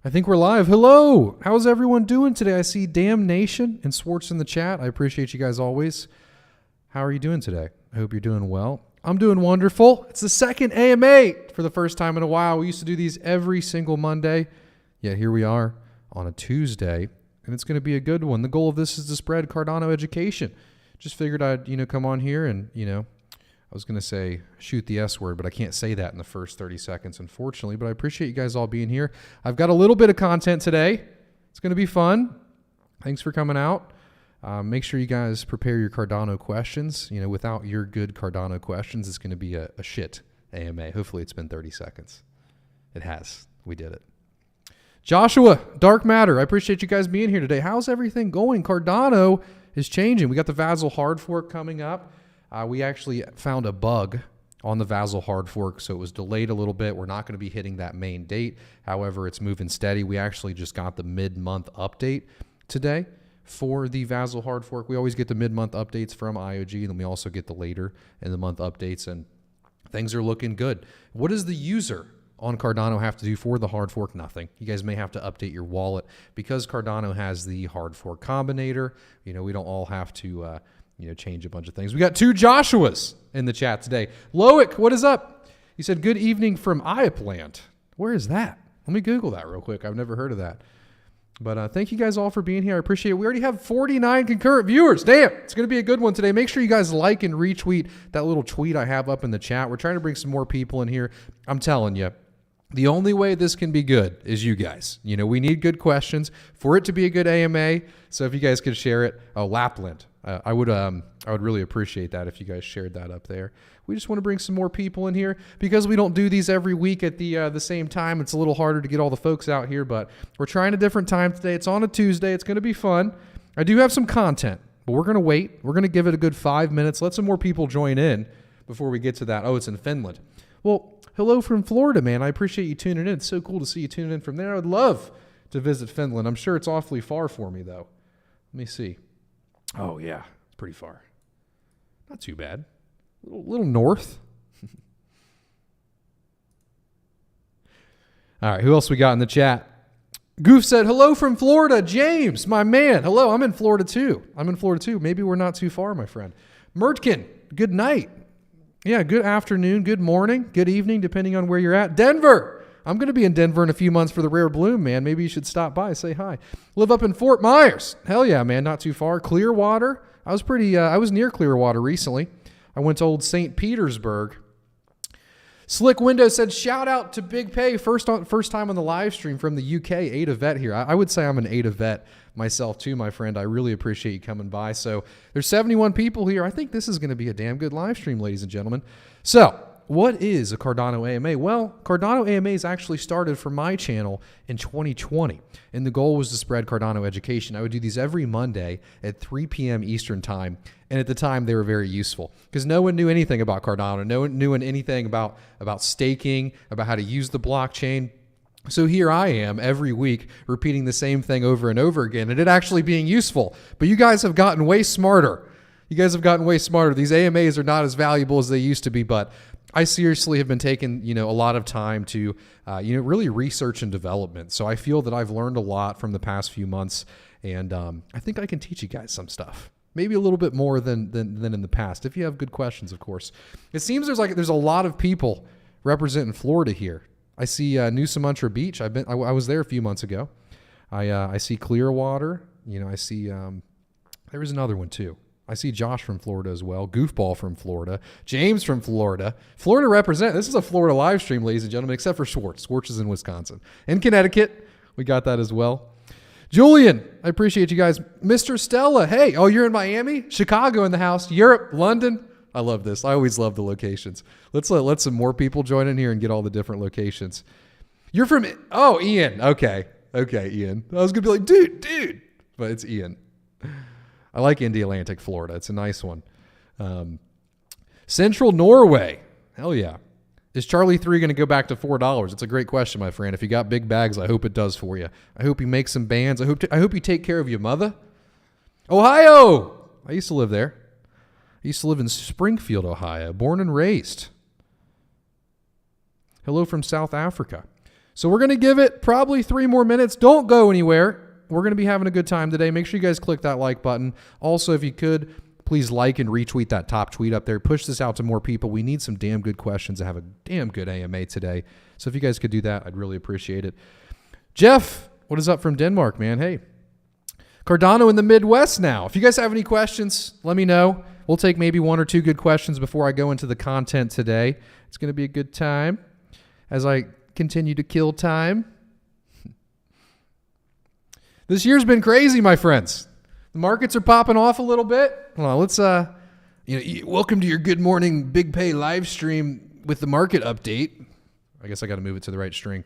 I think we're live. Hello. How's everyone doing today? I see Damn Nation and Swartz in the chat. I appreciate you guys always. How are you doing today? I hope you're doing well. I'm doing wonderful. It's the second AMA for the first time in a while. We used to do these every single Monday. Yet here we are on a Tuesday, and it's going to be a good one. The goal of this is to spread Cardano education. Just figured I'd, come on here and, I was going to say shoot the S word, but I can't say that in the first 30 seconds, unfortunately. But I appreciate you guys all being here. I've got a little bit of content today. It's going to be fun. Thanks for coming out. Make sure you guys prepare your Cardano questions. Without your good Cardano questions, it's going to be a shit AMA. Hopefully it's been 30 seconds. It has. We did it. Joshua, Dark Matter, I appreciate you guys being here today. How's everything going? Cardano is changing. We got the Vasil hard fork coming up. We actually found a bug on the Vasil hard fork, so it was delayed a little bit. We're not going to be hitting that main date. However, it's moving steady. We actually just got the mid-month update today for the Vasil hard fork. We always get the mid-month updates from IOG, and then we also get the later in the month updates, and things are looking good. What does the user on Cardano have to do for the hard fork? Nothing. You guys may have to update your wallet because Cardano has the hard fork combinator. We don't all have to change a bunch of things. We got two Joshuas in the chat today. Loic, what is up? He said, good evening from Iapland. Where is that? Let me Google that real quick. I've never heard of that. But thank you guys all for being here. I appreciate it. We already have 49 concurrent viewers. Damn, it's going to be a good one today. Make sure you guys like and retweet that little tweet I have up in the chat. We're trying to bring some more people in here. I'm telling you, the only way this can be good is you guys. We need good questions for it to be a good AMA. So if you guys could share it. Oh, Lapland. I would really appreciate that if you guys shared that up there. We just want to bring some more people in here because we don't do these every week at the same time. It's a little harder to get all the folks out here, but we're trying a different time today. It's on a Tuesday. It's going to be fun. I do have some content, but we're going to wait. We're going to give it a good 5 minutes. Let some more people join in before we get to that. Oh, it's in Finland. Well, hello from Florida, man. I appreciate you tuning in. It's so cool to see you tuning in from there. I would love to visit Finland. I'm sure it's awfully far for me, though. Let me see. Oh, yeah. It's pretty far. Not too bad. A little north. All right. Who else we got in the chat? Goof said, hello from Florida. James, my man. Hello. I'm in Florida, too. Maybe we're not too far, my friend. Mertkin, good night. Yeah, good afternoon, good morning, good evening, depending on where you're at. Denver. I'm going to be in Denver in a few months for the Rare Bloom, man. Maybe you should stop by, say hi. Live up in Fort Myers. Hell yeah, man, not too far. Clearwater. I was near Clearwater recently. I went to old St. Petersburg. Slick Window said, shout out to Big Pay. First time on the live stream from the UK. Ada Vet here. I would say I'm an Ada Vet myself too, my friend. I really appreciate you coming by. So there's 71 people here. I think this is going to be a damn good live stream, ladies and gentlemen. So what is a Cardano AMA? Well, Cardano AMAs actually started for my channel in 2020, and the goal was to spread Cardano education. I would do these every Monday at 3 p.m. Eastern time, and at the time they were very useful because no one knew anything about Cardano. No one knew anything about staking, about how to use the blockchain. So here I am every week repeating the same thing over and over again, and it actually being useful. But you guys have gotten way smarter. These AMAs are not as valuable as they used to be, but I seriously have been taking, a lot of time to, really research and development. So I feel that I've learned a lot from the past few months, and I think I can teach you guys some stuff. Maybe a little bit more than in the past, if you have good questions, of course. It seems there's a lot of people representing Florida here. I see New Sumuntra Beach. I was there a few months ago. I see Clearwater. I see there was another one too. I see Josh from Florida as well. Goofball from Florida. James from Florida. Florida represent. This is a Florida live stream, ladies and gentlemen, except for Schwartz. Schwartz is in Wisconsin. In Connecticut, we got that as well. Julian, I appreciate you guys. Mr. Stella, hey. Oh, you're in Miami? Chicago in the house. Europe, London. I love this. I always love the locations. Let's let some more people join in here and get all the different locations. You're from, Ian. Okay, Ian. I was going to be like, dude. But it's Ian. I like Indy-Atlantic, Florida. It's a nice one. Central Norway. Hell yeah. Is Charlie 3 going to go back to $4? It's a great question, my friend. If you got big bags, I hope it does for you. I hope you make some bands. I hope you take care of your mother. Ohio. I used to live there. I used to live in Springfield, Ohio. Born and raised. Hello from South Africa. So we're going to give it probably 3 more minutes. Don't go anywhere. We're going to be having a good time today. Make sure you guys click that like button. Also, if you could, please like and retweet that top tweet up there. Push this out to more people. We need some damn good questions to have a damn good AMA today. So if you guys could do that, I'd really appreciate it. Jeff, what is up from Denmark, man? Hey. Cardano in the Midwest now. If you guys have any questions, let me know. We'll take maybe 1 or 2 good questions before I go into the content today. It's going to be a good time as I continue to kill time. This year's been crazy, my friends. The markets are popping off a little bit. Hold on, let's welcome to your Good Morning Big Pay live stream with the market update. I guess I got to move it to the right string.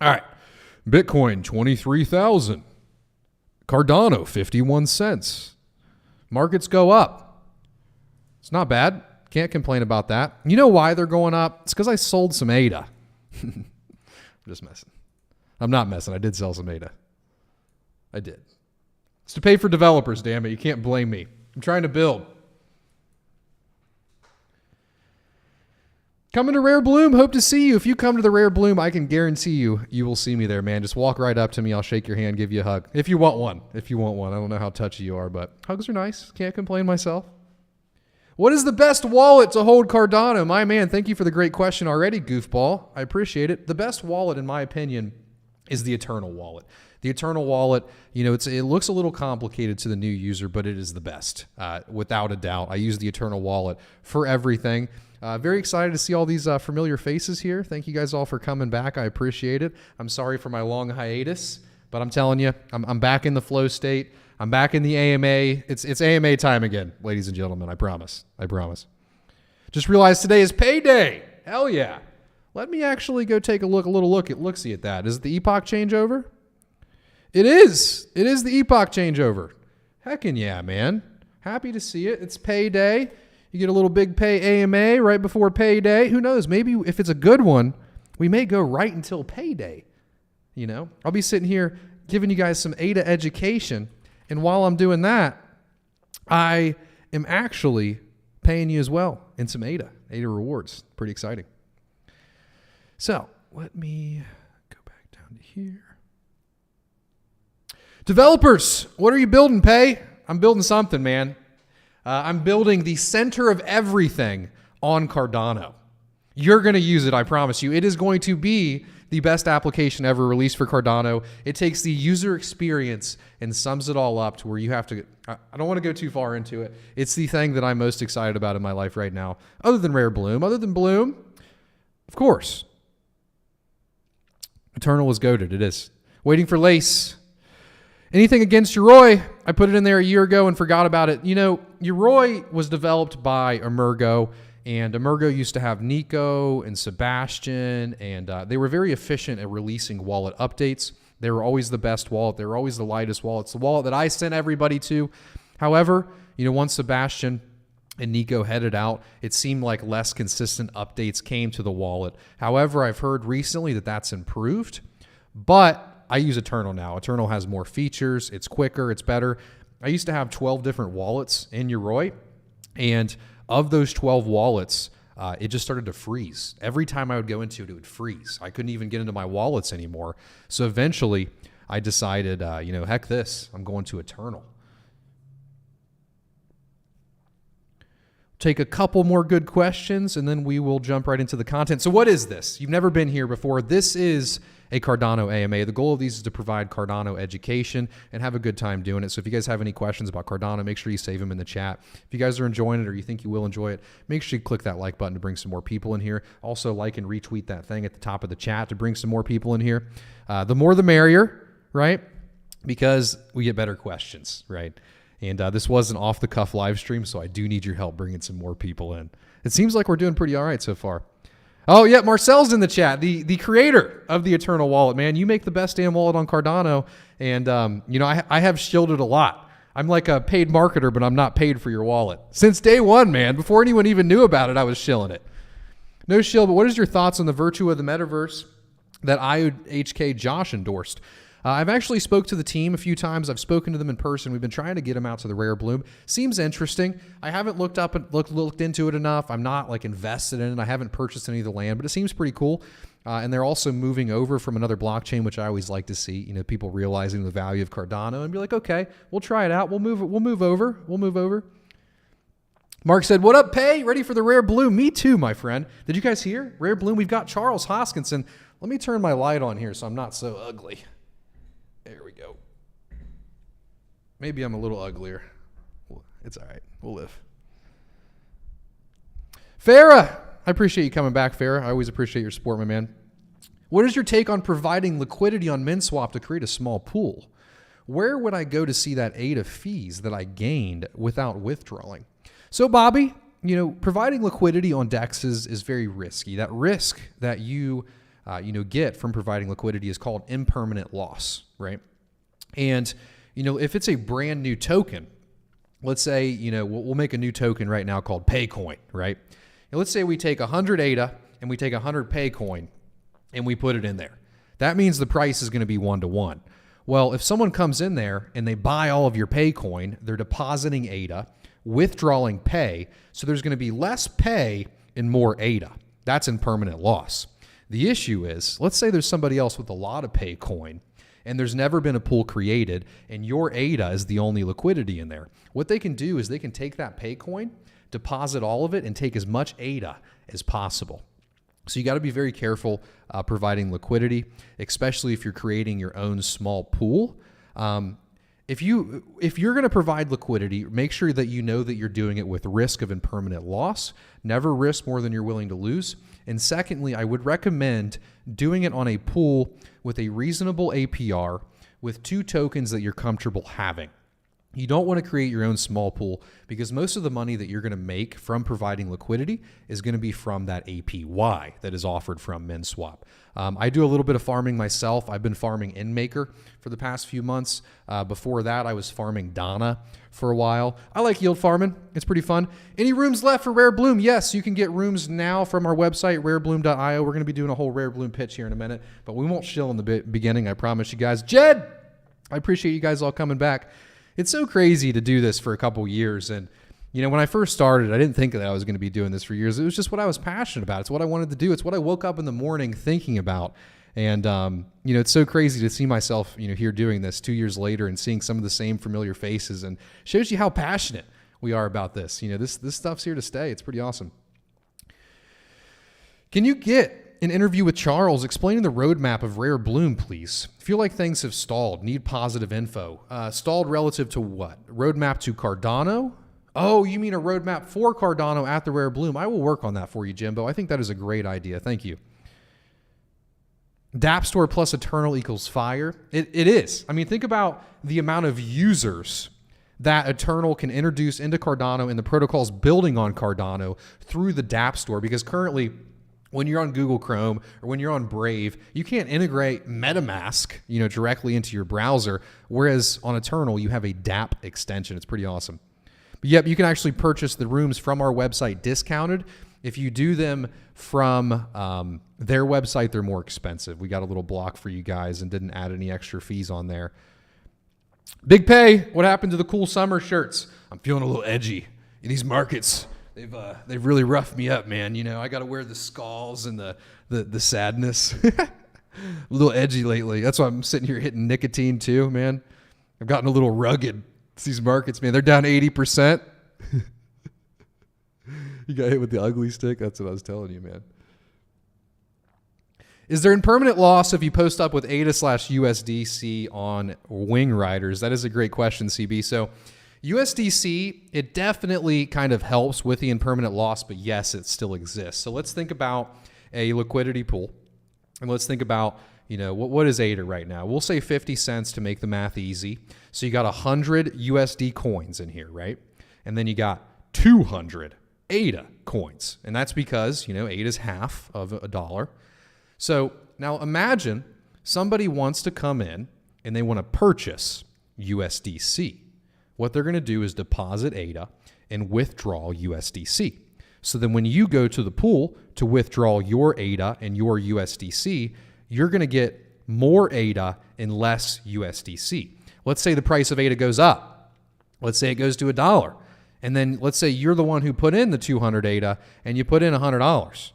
All right. Bitcoin 23,000. Cardano 51 cents. Markets go up. It's not bad. Can't complain about that. You know why they're going up? It's because I sold some ADA. I'm just messing. I'm not messing. I did sell some ADA. I did. It's to pay for developers, damn it. You can't blame me. I'm trying to build. Coming to Rare Bloom. Hope to see you. If you come to the Rare Bloom, I can guarantee you will see me there, man. Just walk right up to me. I'll shake your hand, give you a hug. If you want one. I don't know how touchy you are, but hugs are nice. Can't complain myself. What is the best wallet to hold Cardano? My man, thank you for the great question already, Goofball. I appreciate it. The best wallet, in my opinion, is the Eternal wallet. The Eternal wallet, it looks a little complicated to the new user, but it is the best, without a doubt. I use the Eternal wallet for everything. Very excited to see all these familiar faces here. Thank you guys all for coming back. I appreciate it. I'm sorry for my long hiatus, but I'm telling you, I'm back in the flow state. I'm back in the AMA. It's AMA time again, ladies and gentlemen. I promise. Just realized today is payday. Hell yeah. Let me actually go take a little look at that. Is it the epoch changeover? It is. It is the epoch changeover. Heckin' yeah, man. Happy to see it. It's payday. You get a little big pay AMA right before payday. Who knows? Maybe if it's a good one, we may go right until payday. I'll be sitting here giving you guys some ADA education. And while I'm doing that, I am actually paying you as well in some ADA rewards. Pretty exciting. So let me go back down to here. Developers, what are you building, Pay? I'm building something, man. I'm building the center of everything on Cardano. You're going to use it, I promise you. It is going to be the best application ever released for Cardano. It takes the user experience and sums it all up to where you have to... I don't want to go too far into it. It's the thing that I'm most excited about in my life right now, other than Rare Bloom. Other than Bloom, of course. Eternal is goated. It is. Waiting for Lace. Anything against Yoroi? I put it in there a year ago and forgot about it. Yoroi was developed by Emergo, and Emergo used to have Nico and Sebastian, and they were very efficient at releasing wallet updates. They were always the best wallet. They were always the lightest wallet. It's the wallet that I sent everybody to. However, once Sebastian and Nico headed out, it seemed like less consistent updates came to the wallet. However, I've heard recently that that's improved, but I use Eternal now. Eternal has more features. It's quicker. It's better. I used to have 12 different wallets in Yoroi, and of those 12 wallets, it just started to freeze. Every time I would go into it, it would freeze. I couldn't even get into my wallets anymore. So eventually, I decided, heck this. I'm going to Eternal. Take a couple more good questions, and then we will jump right into the content. So what is this? You've never been here before. This is a Cardano AMA. The goal of these is to provide Cardano education and have a good time doing it. So if you guys have any questions about Cardano, make sure you save them in the chat. If you guys are enjoying it or you think you will enjoy it, make sure you click that like button to bring some more people in here. Also, like and retweet that thing at the top of the chat to bring some more people in here. The more the merrier, right? Because we get better questions, right? And this was an off-the-cuff live stream, so I do need your help bringing some more people in. It seems like we're doing pretty all right so far. Oh, yeah, Marcel's in the chat, the creator of the Eternal wallet, man. You make the best damn wallet on Cardano, and, I have shielded a lot. I'm like a paid marketer, but I'm not paid for your wallet. Since day one, man, before anyone even knew about it, I was shilling it. No shill, but what is your thoughts on the virtue of the metaverse that IOHK Josh endorsed? I've actually spoke to the team a few times. I've spoken to them in person. We've been trying to get them out to the Rare Bloom. Seems interesting. I haven't looked into it enough. I'm not like invested in it. I haven't purchased any of the land, but it seems pretty cool. And they're also moving over from another blockchain, which I always like to see. You know, people realizing the value of Cardano and be like, okay, we'll try it out. We'll move over. Mark said, what up, Pay? Ready for the Rare Bloom? Me too, my friend. Did you guys hear? Rare Bloom, we've got Charles Hoskinson. Let me turn my light on here so I'm not so ugly. There we go. Maybe I'm a little uglier. It's all right. We'll live. Farah, I appreciate you coming back, Farah. I always appreciate your support, my man. What is your take on providing liquidity on MinSwap to create a small pool? Where would I go to see that ADA fees that I gained without withdrawing? So, Bobby, providing liquidity on DEXs is very risky. That risk that you get from providing liquidity is called impermanent loss, right? And, if it's a brand new token, let's say, we'll make a new token right now called Paycoin, right? And let's say we take 100 ADA and we take 100 Paycoin and we put it in there. That means the price is going to be 1-to-1. Well, if someone comes in there and they buy all of your Paycoin, they're depositing ADA, withdrawing Pay, so there's going to be less Pay and more ADA. That's impermanent loss. The issue is, let's say there's somebody else with a lot of Paycoin and there's never been a pool created and your ADA is the only liquidity in there. What they can do is they can take that Paycoin, deposit all of it, and take as much ADA as possible. So you got to be very careful providing liquidity, especially if you're creating your own small pool. If you're going to provide liquidity, make sure that you know that you're doing it with risk of impermanent loss. Never risk more than you're willing to lose. And secondly, I would recommend doing it on a pool with a reasonable APR with 2 tokens that you're comfortable having. You don't want to create your own small pool because most of the money that you're going to make from providing liquidity is going to be from that APY that is offered from MinSwap. I do a little bit of farming myself. I've been farming InMaker for the past few months. Before that, I was farming Dana for a while. I like yield farming. It's pretty fun. Any rooms left for Rare Bloom? Yes, you can get rooms now from our website, rarebloom.io. We're going to be doing a whole Rare Bloom pitch here in a minute, but we won't shill in the beginning, I promise you guys. Jed, I appreciate you guys all coming back. It's so crazy to do this for a couple years. And, when I first started, I didn't think that I was going to be doing this for years. It was just what I was passionate about. It's what I wanted to do. It's what I woke up in the morning thinking about. And, it's so crazy to see myself, here doing this 2 years later and seeing some of the same familiar faces, and shows you how passionate we are about this. This stuff's here to stay. It's pretty awesome. Can you get an interview with Charles explaining the roadmap of Rare Bloom, please? Feel like things have stalled. Need positive info. Stalled relative to what? Roadmap to Cardano? Oh, you mean a roadmap for Cardano at the Rare Bloom? I will work on that for you, Jimbo. I think that is a great idea. Thank you. Dapp Store plus Eternal equals fire. It is. I mean, think about the amount of users that Eternal can introduce into Cardano and the protocols building on Cardano through the Dapp Store, because currently, when you're on Google Chrome or when you're on Brave, you can't integrate MetaMask, directly into your browser, whereas on Eternal, you have a Dapp extension. It's pretty awesome. But yep, you can actually purchase the rooms from our website discounted. If you do them from their website, they're more expensive. We got a little block for you guys and didn't add any extra fees on there. Big Pay, what happened to the cool summer shirts? I'm feeling a little edgy in these markets. They've really roughed me up, man. I got to wear the skulls and the sadness. A little edgy lately. That's why I'm sitting here hitting nicotine too, man. I've gotten a little rugged. It's these markets, man. They're down 80%. You got hit with the ugly stick? That's what I was telling you, man. Is there impermanent loss if you post up with ADA/USDC on Wing Riders? That is a great question, CB. So USDC, it definitely kind of helps with the impermanent loss, but yes, it still exists. So let's think about a liquidity pool, and let's think about, what is ADA right now? We'll say 50 cents to make the math easy. So you got 100 USD coins in here, right? And then you got 200 ADA coins, and that's because, ADA is half of $1. So now imagine somebody wants to come in and they want to purchase USDC. What they're going to do is deposit ADA and withdraw USDC. So then when you go to the pool to withdraw your ADA and your USDC, you're going to get more ADA and less USDC. Let's say the price of ADA goes up. Let's say it goes to $1. And then let's say you're the one who put in the 200 ADA and you put in $100.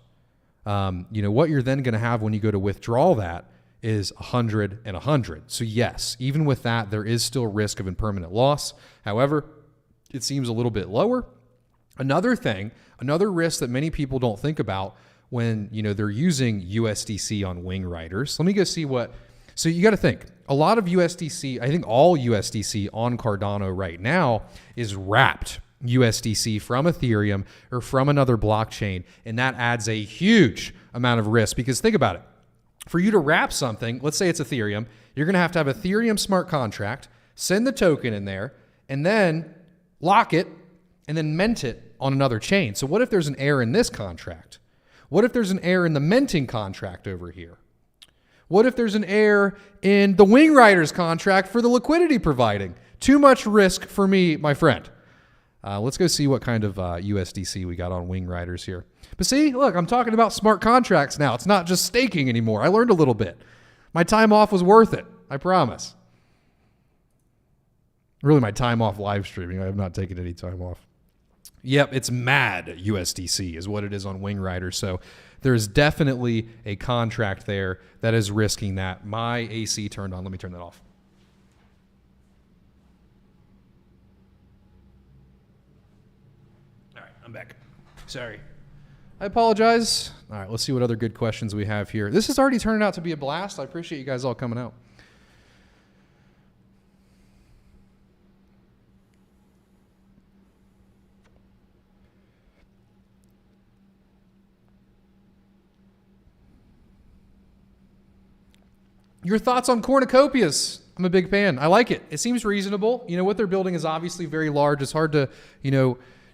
What you're then going to have when you go to withdraw that is 100 and 100. So yes, even with that, there is still risk of impermanent loss. However, it seems a little bit lower. Another risk that many people don't think about when, they're using USDC on Wing Riders. Let me go see so you got to think, a lot of USDC, I think all USDC on Cardano right now is wrapped USDC from Ethereum or from another blockchain. And that adds a huge amount of risk because think about it. For you to wrap something, let's say it's Ethereum, you're going to have Ethereum smart contract, send the token in there, and then lock it, and then mint it on another chain. So what if there's an error in this contract? What if there's an error in the minting contract over here? What if there's an error in the Wing Riders contract for the liquidity providing? Too much risk for me, my friend. Let's go see what kind of USDC we got on Wing Riders here. But see, look, I'm talking about smart contracts now. It's not just staking anymore. I learned a little bit. My time off was worth it. I promise. Really, my time off live streaming. I have not taken any time off. Yep, it's mad USDC is what it is on Wing Riders. So there's definitely a contract there that is risking that. My AC turned on. Let me turn that off. All right, I'm back. Sorry. I apologize. All right, let's see what other good questions we have here. This is already turning out to be a blast. I appreciate you guys all coming out. Your thoughts on cornucopias? I'm a big fan. I like it. It seems reasonable. What they're building is obviously very large. It's hard to,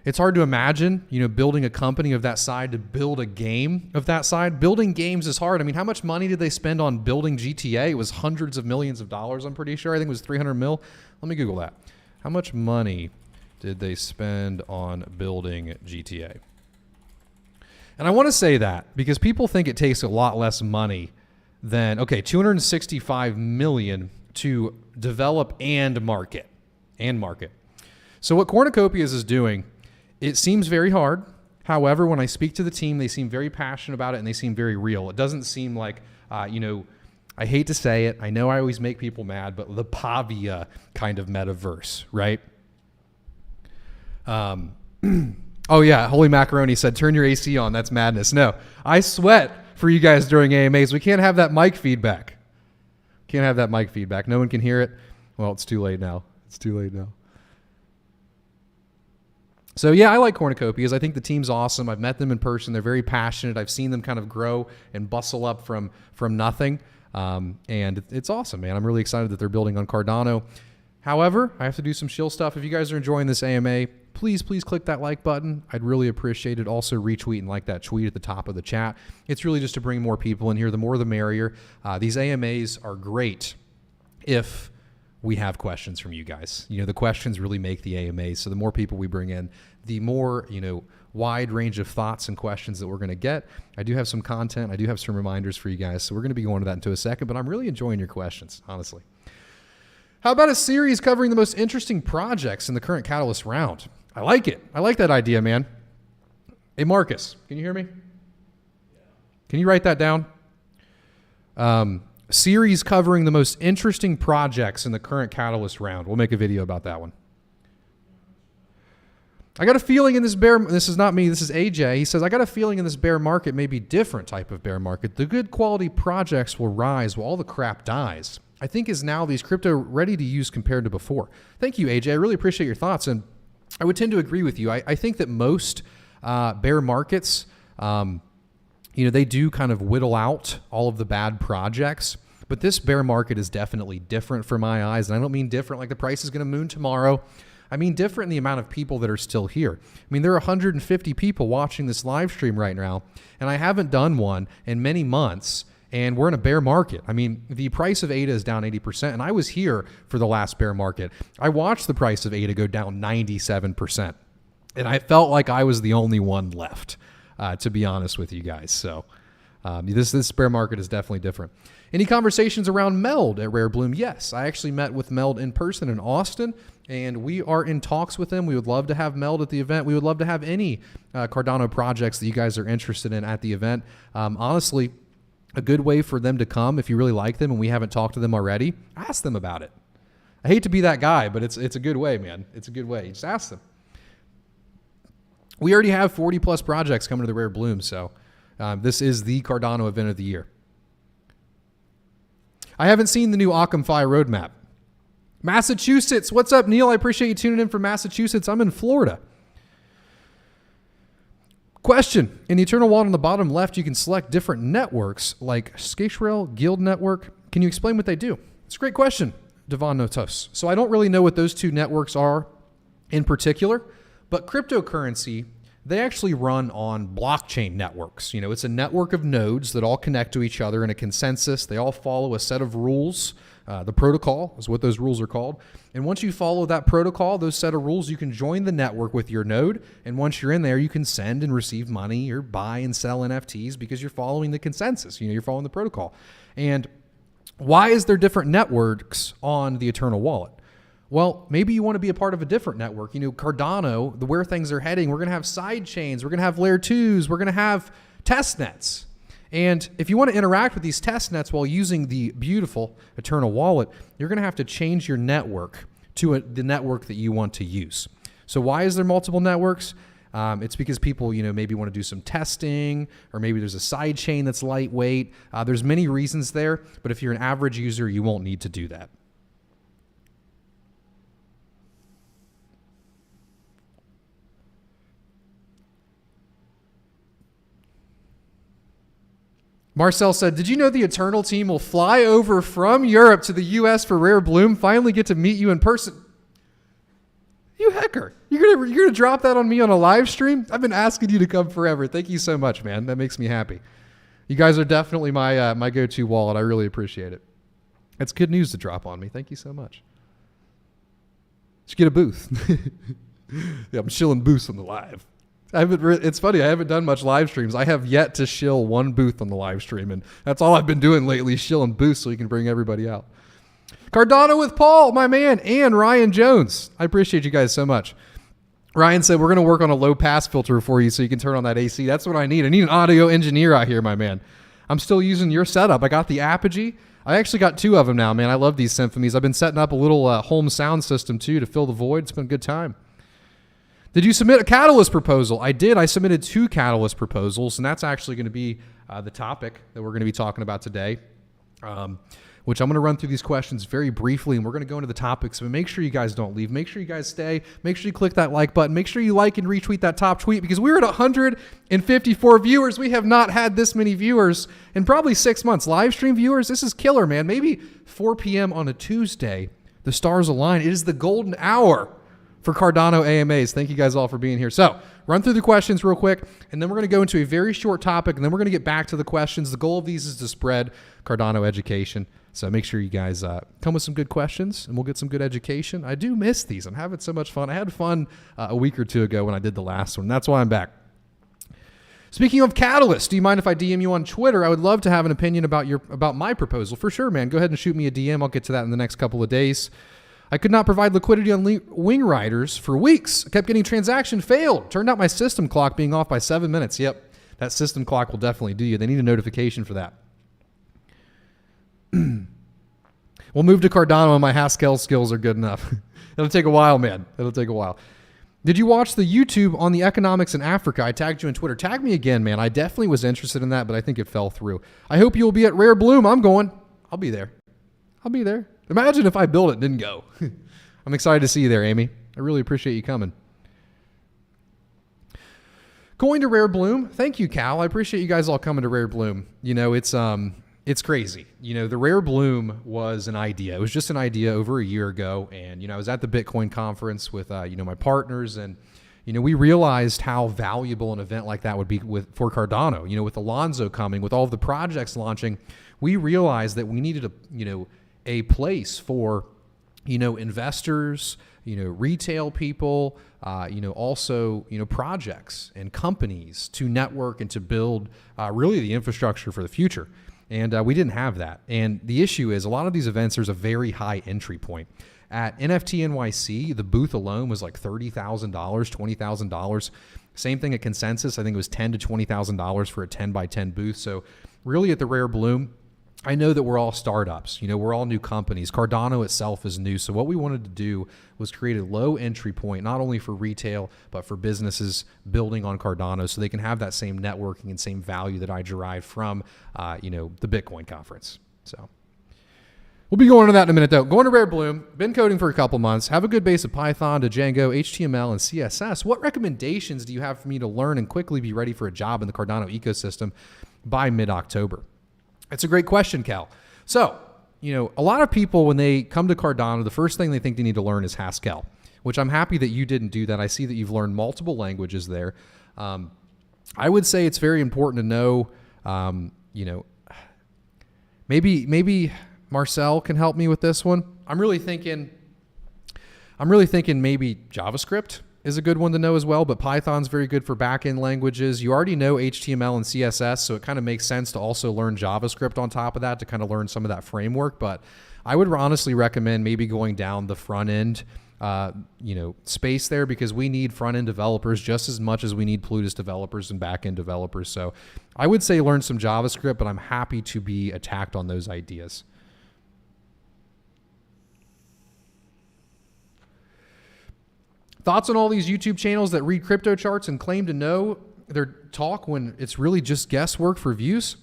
it's hard to imagine, building a company of that size to build a game of that size. Building games is hard. I mean, how much money did they spend on building GTA? It was hundreds of millions of dollars, I'm pretty sure. I think it was 300 mil. Let me Google that. How much money did they spend on building GTA? And I want to say that because people think it takes a lot less money than, $265 million to develop and market. So what Cornucopias is doing, it seems very hard. However, when I speak to the team, they seem very passionate about it and they seem very real. It doesn't seem like, I hate to say it. I know I always make people mad, but the Pavia kind of metaverse, right? Oh yeah, Holy Macaroni said, turn your AC on. That's madness. No, I sweat for you guys during AMAs. We can't have that mic feedback. No one can hear it. Well, it's too late now. So yeah, I like Cornucopias. I think the team's awesome. I've met them in person. They're very passionate. I've seen them kind of grow and bustle up from nothing. And it's awesome, man. I'm really excited that they're building on Cardano. However, I have to do some shill stuff. If you guys are enjoying this AMA, please click that like button. I'd really appreciate it. Also retweet and like that tweet at the top of the chat. It's really just to bring more people in here. The more the merrier. These AMAs are great if we have questions from you guys. The questions really make the AMAs. So the more people we bring in, the more, wide range of thoughts and questions that we're going to get. I do have some content. I do have some reminders for you guys. So we're going to be going to that into a second, but I'm really enjoying your questions, honestly. How about a series covering the most interesting projects in the current Catalyst round? I like it. I like that idea, man. Hey, Marcus, can you hear me? Can you write that down? Series covering the most interesting projects in the current Catalyst round. We'll make a video about that one. I got a feeling in this this is not me, this is AJ. He says, I got a feeling in this bear market may be different type of bear market. The good quality projects will rise while all the crap dies. I think is now these crypto ready to use compared to before. Thank you, AJ. I really appreciate your thoughts. And I would tend to agree with you. I think that most bear markets, they do kind of whittle out all of the bad projects. But this bear market is definitely different for my eyes. And I don't mean different like the price is going to moon tomorrow. I mean different in the amount of people that are still here. I mean, there are 150 people watching this live stream right now, and I haven't done one in many months. And we're in a bear market. I mean, the price of ADA is down 80%, and I was here for the last bear market. I watched the price of ADA go down 97%, and I felt like I was the only one left, to be honest with you guys. So This bear market is definitely different. Any conversations around Meld at Rare Bloom? Yes, I actually met with Meld in person in Austin, and we are in talks with them. We would love to have Meld at the event. We would love to have any Cardano projects that you guys are interested in at the event. Honestly, a good way for them to come, if you really like them and we haven't talked to them already, ask them about it. I hate to be that guy, but it's a good way, man. It's a good way. Just ask them. We already have 40 plus projects coming to the Rare Bloom, so this is the Cardano event of the year. I haven't seen the new Akamai roadmap. Massachusetts, what's up, Neil? I appreciate you tuning in from Massachusetts. I'm in Florida. Question. In the Eternal Wallet on the bottom left, you can select different networks like Skate-Rail, Guild Network. Can you explain what they do? It's a great question, Devon Notos. So I don't really know what those two networks are in particular, but cryptocurrency, they actually run on blockchain networks. You know, it's a network of nodes that all connect to each other in a consensus. They all follow a set of rules. The protocol is what those rules are called. And once you follow that protocol, those set of rules, you can join the network with your node. And once you're in there, you can send and receive money or buy and sell NFTs because you're following the consensus. You know, you're following the protocol. And why is there different networks on the Eternal Wallet? Well, maybe you want to be a part of a different network. You know, Cardano, where things are heading, we're going to have side chains, we're going to have layer 2s, we're going to have test nets. And if you want to interact with these test nets while using the beautiful Eternal Wallet, you're going to have to change your network to the network that you want to use. So why is there multiple networks? It's because people, you know, maybe want to do some testing, or maybe there's a side chain that's lightweight. There's many reasons there, but if you're an average user, you won't need to do that. Marcel said, did you know the Eternal team will fly over from Europe to the U.S. for Rare Bloom? Finally get to meet you in person. You hacker. You're gonna drop that on me on a live stream? I've been asking you to come forever. Thank you so much, man. That makes me happy. You guys are definitely my go-to wallet. I really appreciate it. It's good news to drop on me. Thank you so much. Just get a booth. Yeah, I'm shilling booths on the live. It's funny, I haven't done much live streams. I have yet to shill one booth on the live stream, and that's all I've been doing lately, shilling booths so you can bring everybody out. Cardano with Paul, my man, and Ryan Jones. I appreciate you guys so much. Ryan said, we're going to work on a low pass filter for you so you can turn on that AC. That's what I need. I need an audio engineer out here, my man. I'm still using your setup. I got the Apogee. I actually got two of them now, man. I love these Symphomies. I've been setting up a little home sound system, too, to fill the void. It's been a good time. Did you submit a Catalyst proposal? I did. I submitted 2 Catalyst proposals, and that's actually going to be the topic that we're going to be talking about today, which I'm going to run through these questions very briefly, and we're going to go into the topics. But make sure you guys don't leave. Make sure you guys stay. Make sure you click that like button. Make sure you like and retweet that top tweet, because we're at 154 viewers. We have not had this many viewers in probably 6 months. Live stream viewers, this is killer, man. Maybe 4 p.m. on a Tuesday, the stars align. It is the golden hour for Cardano AMAs. Thank you guys all for being here. So run through the questions real quick, and then we're going to go into a very short topic, and then we're going to get back to the questions. The goal of these is to spread Cardano education. So make sure you guys come with some good questions, and we'll get some good education. I do miss these. I'm having so much fun. I had fun a week or two ago when I did the last one. That's why I'm back. Speaking of Catalyst, do you mind if I DM you on Twitter? I would love to have an opinion about my proposal. For sure, man. Go ahead and shoot me a DM. I'll get to that in the next couple of days. I could not provide liquidity on Wing Riders for weeks. I kept getting transaction failed. Turned out my system clock being off by 7 minutes. Yep, that system clock will definitely do you. They need a notification for that. We'll move to Cardano and my Haskell skills are good enough. It'll take a while, man. It'll take a while. Did you watch the YouTube on the economics in Africa? I tagged you on Twitter. Tag me again, man. I definitely was interested in that, but I think it fell through. I hope you'll be at Rare Bloom. I'm going. I'll be there. I'll be there. Imagine if I built it and didn't go. I'm excited to see you there, Amy. I really appreciate you coming. Going to Rare Bloom. Thank you, Cal. I appreciate you guys all coming to Rare Bloom. You know, it's crazy. You know, the Rare Bloom was an idea. It was just an idea over a year ago. And, you know, I was at the Bitcoin conference with, my partners. And, you know, we realized how valuable an event like that would be for Cardano. You know, with Alonzo coming, with all of the projects launching, we realized that we needed a place for, investors, retail people, also, projects and companies to network and to build really the infrastructure for the future. And we didn't have that. And the issue is a lot of these events, there's a very high entry point. At NFT NYC, the booth alone was like $30,000, $20,000. Same thing at Consensus. I think it was $10,000 to $20,000 for a 10 by 10 booth. So really at the Rare Bloom, I know that we're all startups. We're all new companies. Cardano itself is new. So what we wanted to do was create a low entry point, not only for retail, but for businesses building on Cardano so they can have that same networking and same value that I derived from, the Bitcoin conference. So we'll be going into that in a minute, though. Going to Rare Bloom, been coding for a couple months, have a good base of Python, Django, HTML, and CSS. What recommendations do you have for me to learn and quickly be ready for a job in the Cardano ecosystem by mid-October? It's a great question, Cal. So, a lot of people, when they come to Cardano, the first thing they think they need to learn is Haskell, which I'm happy that you didn't do that. I see that you've learned multiple languages there. I would say it's very important to know, maybe Marcel can help me with this one. I'm really thinking maybe JavaScript is a good one to know as well, but Python's very good for back-end languages. You already know HTML and CSS, so it kind of makes sense to also learn JavaScript on top of that to kind of learn some of that framework. But I would honestly recommend maybe going down the front-end space there, because we need front-end developers just as much as we need Plutus developers and back-end developers. So I would say learn some JavaScript, but I'm happy to be attacked on those ideas. Thoughts on all these YouTube channels that read crypto charts and claim to know their talk when it's really just guesswork for views?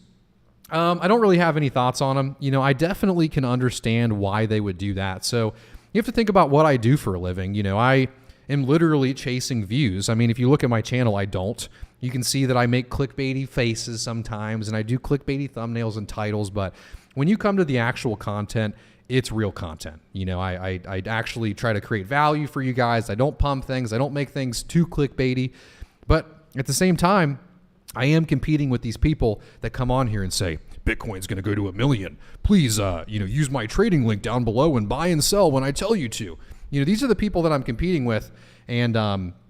I don't really have any thoughts on them. I definitely can understand why they would do that. So you have to think about what I do for a living. I am literally chasing views. I mean, if you look at my channel, I don't. You can see that I make clickbaity faces sometimes, and I do clickbaity thumbnails and titles. But when you come to the actual content, it's real content. I actually try to create value for you guys. I don't pump things. I don't make things too clickbaity. But at the same time, I am competing with these people that come on here and say, Bitcoin's going to go to 1 million. Please, use my trading link down below and buy and sell when I tell you to. These are the people that I'm competing with. And,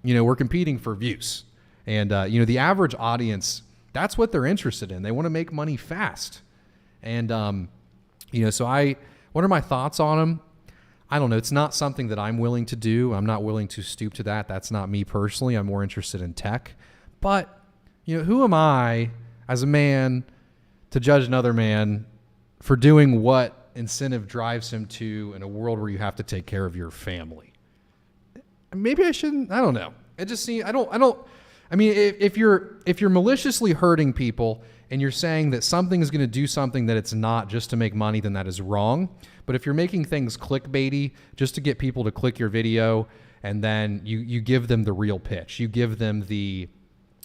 we're competing for views. And, the average audience, that's what they're interested in. They want to make money fast. And, what are my thoughts on them? I don't know. It's not something that I'm willing to do. I'm not willing to stoop to that. That's not me personally. I'm more interested in tech. But, who am I as a man to judge another man for doing what incentive drives him to in a world where you have to take care of your family? Maybe I shouldn't. I don't know. It just seems, if you're maliciously hurting people and you're saying that something is going to do something that it's not just to make money, then that is wrong. But if you're making things clickbaity just to get people to click your video, and then you give them the real pitch, you give them the,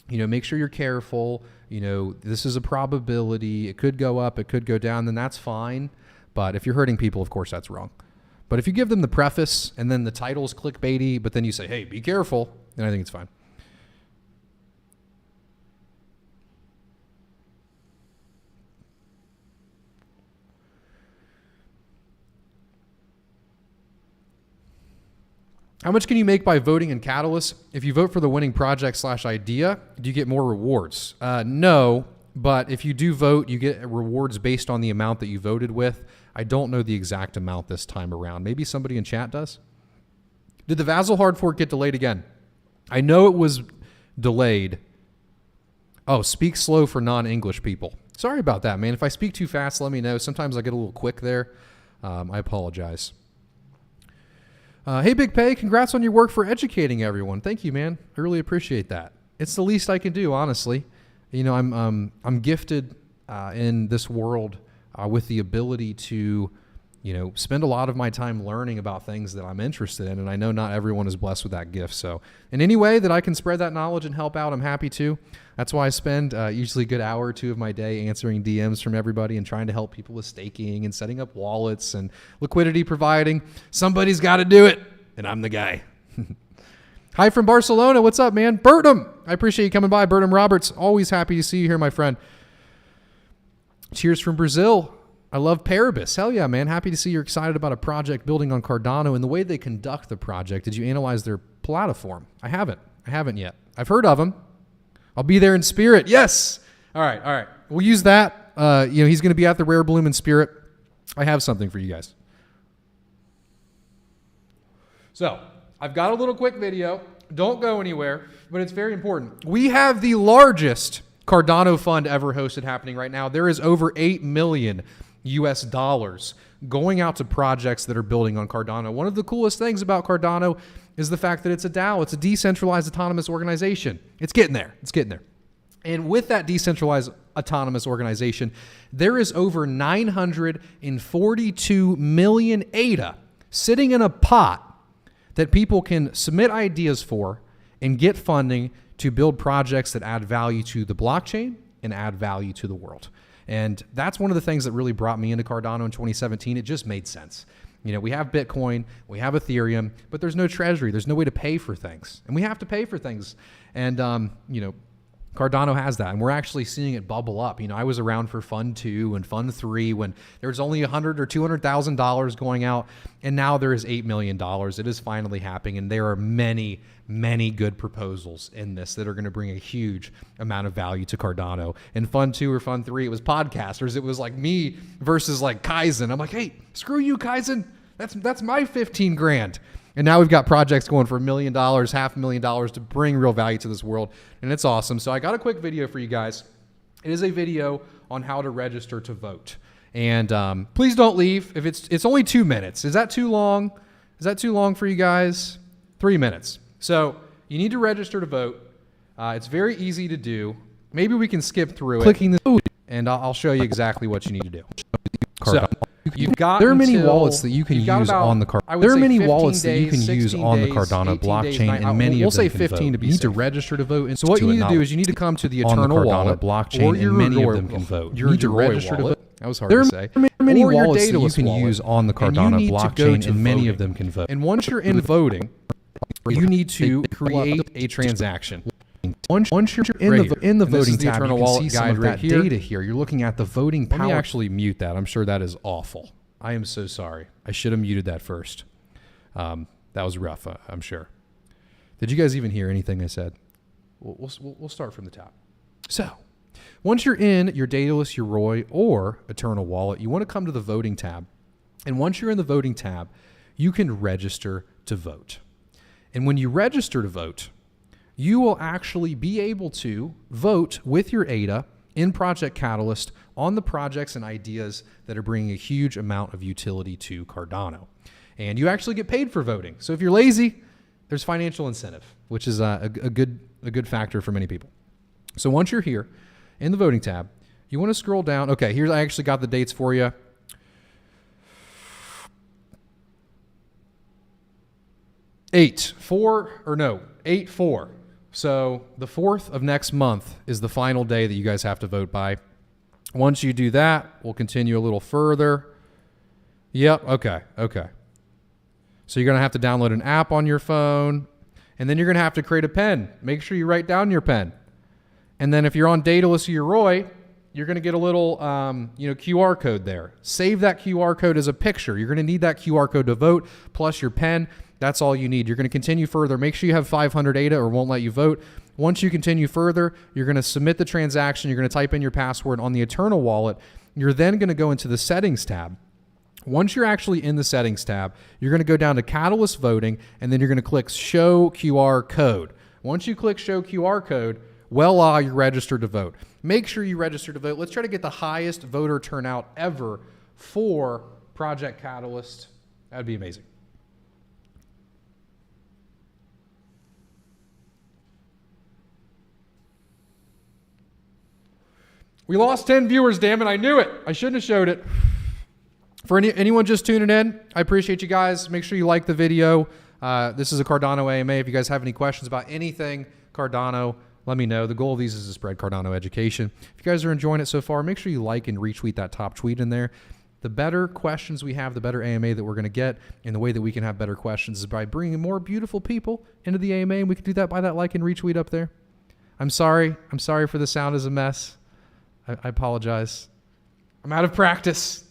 make sure you're careful, this is a probability, it could go up, it could go down, then that's fine. But if you're hurting people, of course, that's wrong. But if you give them the preface and then the title's clickbaity, but then you say, hey, be careful, then I think it's fine. How much can you make by voting in Catalyst? If you vote for the winning project/idea, do you get more rewards? No, but if you do vote, you get rewards based on the amount that you voted with. I don't know the exact amount this time around. Maybe somebody in chat does. Did the Vasil hard fork get delayed again? I know it was delayed. Oh, speak slow for non-English people. Sorry about that, man. If I speak too fast, let me know. Sometimes I get a little quick there. I apologize. Hey, Big Pay, congrats on your work for educating everyone. Thank you, man. I really appreciate that. It's the least I can do, honestly. I'm gifted in this world with the ability to, spend a lot of my time learning about things that I'm interested in, and I know not everyone is blessed with that gift. So in any way that I can spread that knowledge and help out, I'm happy to. That's why I spend usually a good hour or two of my day answering DMs from everybody and trying to help people with staking and setting up wallets and liquidity providing. Somebody's got to do it, and I'm the guy. Hi from Barcelona. What's up, man? Bertram. I appreciate you coming by. Bertram Roberts. Always happy to see you here, my friend. Cheers from Brazil. I love Paribus. Hell yeah, man. Happy to see you're excited about a project building on Cardano and the way they conduct the project. Did you analyze their platform? I haven't yet. I've heard of them. I'll be there in spirit. Yes. All right. We'll use that. He's going to be at the Rare Bloom in spirit. I have something for you guys. So I've got a little quick video. Don't go anywhere, but it's very important. We have the largest Cardano fund ever hosted happening right now. There is over $8 million US going out to projects that are building on Cardano. One of the coolest things about Cardano is the fact that it's a DAO. It's a decentralized autonomous organization. It's getting there. And with that decentralized autonomous organization, there is over 942 million ADA sitting in a pot that people can submit ideas for and get funding to build projects that add value to the blockchain and add value to the world. And that's one of the things that really brought me into Cardano in 2017. It just made sense. We have Bitcoin, we have Ethereum, but there's no treasury. There's no way to pay for things. And we have to pay for things. And, Cardano has that, and we're actually seeing it bubble up. I was around for Fund 2 and Fund 3 when there was only $100,000 or $200,000 going out, and now there is $8 million. It is finally happening, and there are many, many good proposals in this that are going to bring a huge amount of value to Cardano. In Fund 2 or Fund 3, it was podcasters. It was like me versus like Kaizen. I'm like, hey, screw you, Kaizen. That's my 15 grand. And now we've got projects going for $1 million, $500,000 to bring real value to this world. And it's awesome. So I got a quick video for you guys. It is a video on how to register to vote. And please don't leave. If it's only 2 minutes. Is that too long? Is that too long for you guys? 3 minutes. So you need to register to vote. It's very easy to do. Maybe we can skip through Clicking it. And I'll show you exactly what you need to do. So you've got there are many wallets that you can use on the Cardano. There are many wallets that you can use on the Cardano blockchain, and many of them can vote. We'll say 15 to be safe. You need to register to vote. So what you need to do is you need to come to the Eternal Wallet blockchain, and many of them can vote. You need to register to vote. That was hard to say. There are many wallets that you can use on the Cardano blockchain, and many of them can vote. And once you're in voting, you need to create a transaction. Once you're in the voting tab, you can see some of that data here. You're looking at the voting power. Let me actually mute that. I'm sure that is awful. I am so sorry. I should have muted that first. That was rough, I'm sure. Did you guys even hear anything I said? We'll start from the top. So, once you're in your Daedalus, Yoroi, or Eternal Wallet, you want to come to the voting tab. And once you're in the voting tab, you can register to vote. And when you register to vote, you will actually be able to vote with your ADA in Project Catalyst on the projects and ideas that are bringing a huge amount of utility to Cardano. And you actually get paid for voting. So if you're lazy, there's financial incentive, which is a good factor for many people. So once you're here in the voting tab, you want to scroll down. Okay, I actually got the dates for you. 8/4. So the 4th of next month is the final day that you guys have to vote by. Once you do that, we'll continue a little further. Yep, okay. So you're going to have to download an app on your phone, and then you're going to have to create a pen. Make sure you write down your pen. And then if you're on Daedalus or Yoroi, you're going to get a little QR code there. Save that QR code as a picture. You're going to need that QR code to vote, plus your pen. That's all you need. You're going to continue further. Make sure you have 500 ADA or won't let you vote. Once you continue further, you're going to submit the transaction. You're going to type in your password on the Eternal Wallet. You're then going to go into the Settings tab. Once you're actually in the Settings tab, you're going to go down to Catalyst Voting, and then you're going to click Show QR Code. Once you click Show QR Code, voila, you're registered to vote. Make sure you register to vote. Let's try to get the highest voter turnout ever for Project Catalyst. That'd be amazing. We lost 10 viewers, damn it. I knew it. I shouldn't have showed it. For anyone just tuning in, I appreciate you guys. Make sure you like the video. This is a Cardano AMA. If you guys have any questions about anything Cardano, let me know. The goal of these is to spread Cardano education. If you guys are enjoying it so far, make sure you like and retweet that top tweet in there. The better questions we have, the better AMA that we're going to get. And the way that we can have better questions is by bringing more beautiful people into the AMA. And we can do that by that like and retweet up there. I'm sorry. I'm sorry for the sound is a mess. I apologize. I'm out of practice.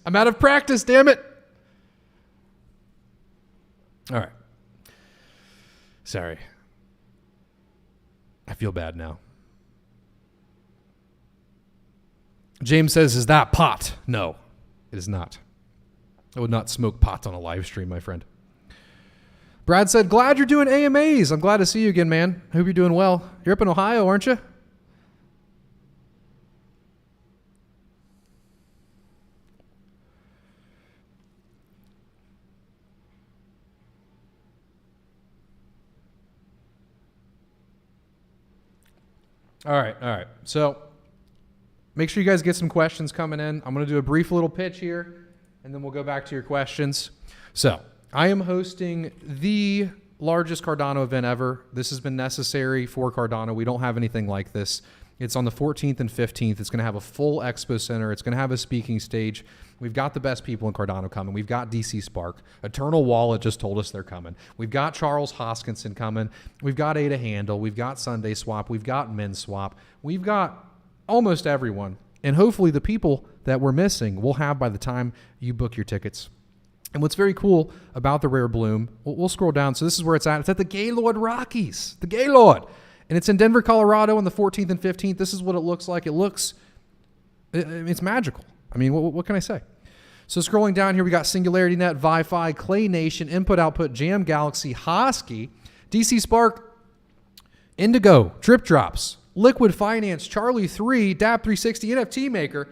Damn it. All right. Sorry. I feel bad now. James says, is that pot? No, it is not. I would not smoke pot on a live stream, my friend. Brad said, glad you're doing AMAs. I'm glad to see you again, man. I hope you're doing well. You're up in Ohio, aren't you? All right. So make sure you guys get some questions coming in. I'm going to do a brief little pitch here, and then we'll go back to your questions. So I am hosting the largest Cardano event ever. This has been necessary for Cardano. We don't have anything like this. It's on the 14th and 15th. It's going to have a full expo center. It's going to have a speaking stage. We've got the best people in Cardano coming. We've got DC Spark. Eternal Wallet just told us they're coming. We've got Charles Hoskinson coming. We've got Ada Handel. We've got Sunday Swap. We've got Min Swap. We've got almost everyone. And hopefully the people that we're missing we'll have by the time you book your tickets. And what's very cool about the Rare Bloom, we'll scroll down. So this is where it's at. It's at the Gaylord Rockies. The Gaylord. And it's in Denver, Colorado on the 14th and 15th. This is what it looks like. It's magical. I mean, what can I say? So scrolling down here, we got Singularity Net, Wi-Fi, Clay Nation, Input Output, Jam Galaxy, Hosky, DC Spark, Indigo, Drip Drops, Liquid Finance, Charlie 3, DAP 360, NFT Maker.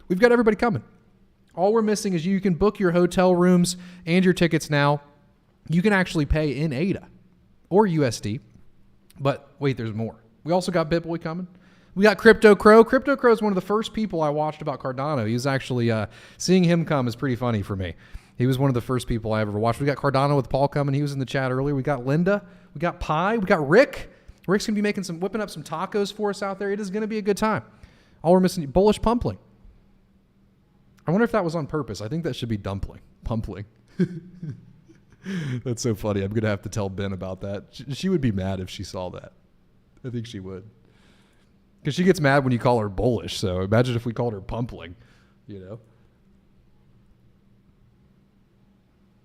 We've got everybody coming. All we're missing is you can book your hotel rooms and your tickets now. You can actually pay in ADA or USD. But wait, there's more. We also got BitBoy coming. We got Crypto Crow. Crypto Crow is one of the first people I watched about Cardano. He was actually, seeing him come is pretty funny for me. He was one of the first people I ever watched. We got Cardano with Paul coming. He was in the chat earlier. We got Linda. We got Pi. We got Rick. Rick's going to be whipping up some tacos for us out there. It is going to be a good time. All we're missing, Bullish Pumpling. I wonder if that was on purpose. I think that should be Pumpling. That's so funny. I'm going to have to tell Ben about that. She would be mad if she saw that. I think she would. Because she gets mad when you call her bullish. So imagine if we called her Pumpling, you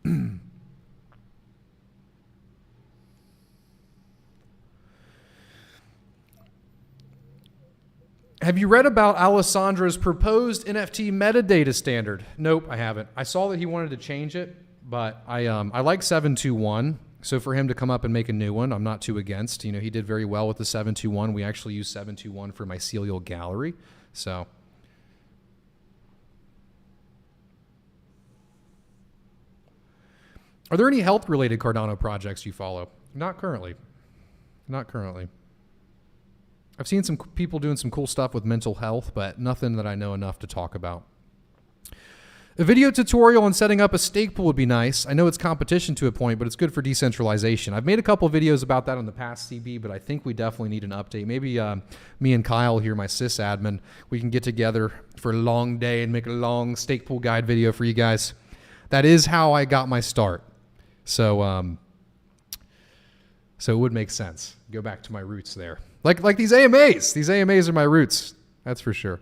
know. Have you read about Alessandra's proposed NFT metadata standard? Nope, I haven't. I saw that he wanted to change it. But I like 721, so for him to come up and make a new one, I'm not too against. You know, he did very well with the 721. We actually use 721 for mycelial gallery. So are there any health-related Cardano projects you follow? Not currently. I've seen some people doing some cool stuff with mental health, but nothing that I know enough to talk about. A video tutorial on setting up a stake pool would be nice. I know it's competition to a point, but it's good for decentralization. I've made a couple videos about that on the past, CB, but I think we definitely need an update. Maybe me and Kyle here, my sysadmin, we can get together for a long day and make a long stake pool guide video for you guys. That is how I got my start. So it would make sense. Go back to my roots there. Like these AMAs. These AMAs are my roots. That's for sure.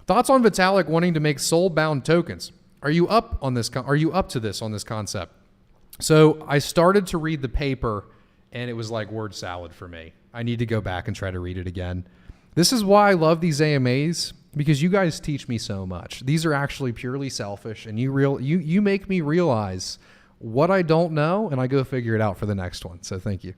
Thoughts on Vitalik wanting to make soul-bound tokens? Are you up on this? Are you up to this on this concept? So I started to read the paper, and it was like word salad for me. I need to go back and try to read it again. This is why I love these AMAs, because you guys teach me so much. These are actually purely selfish, and you make me realize what I don't know, and I go figure it out for the next one. So thank you.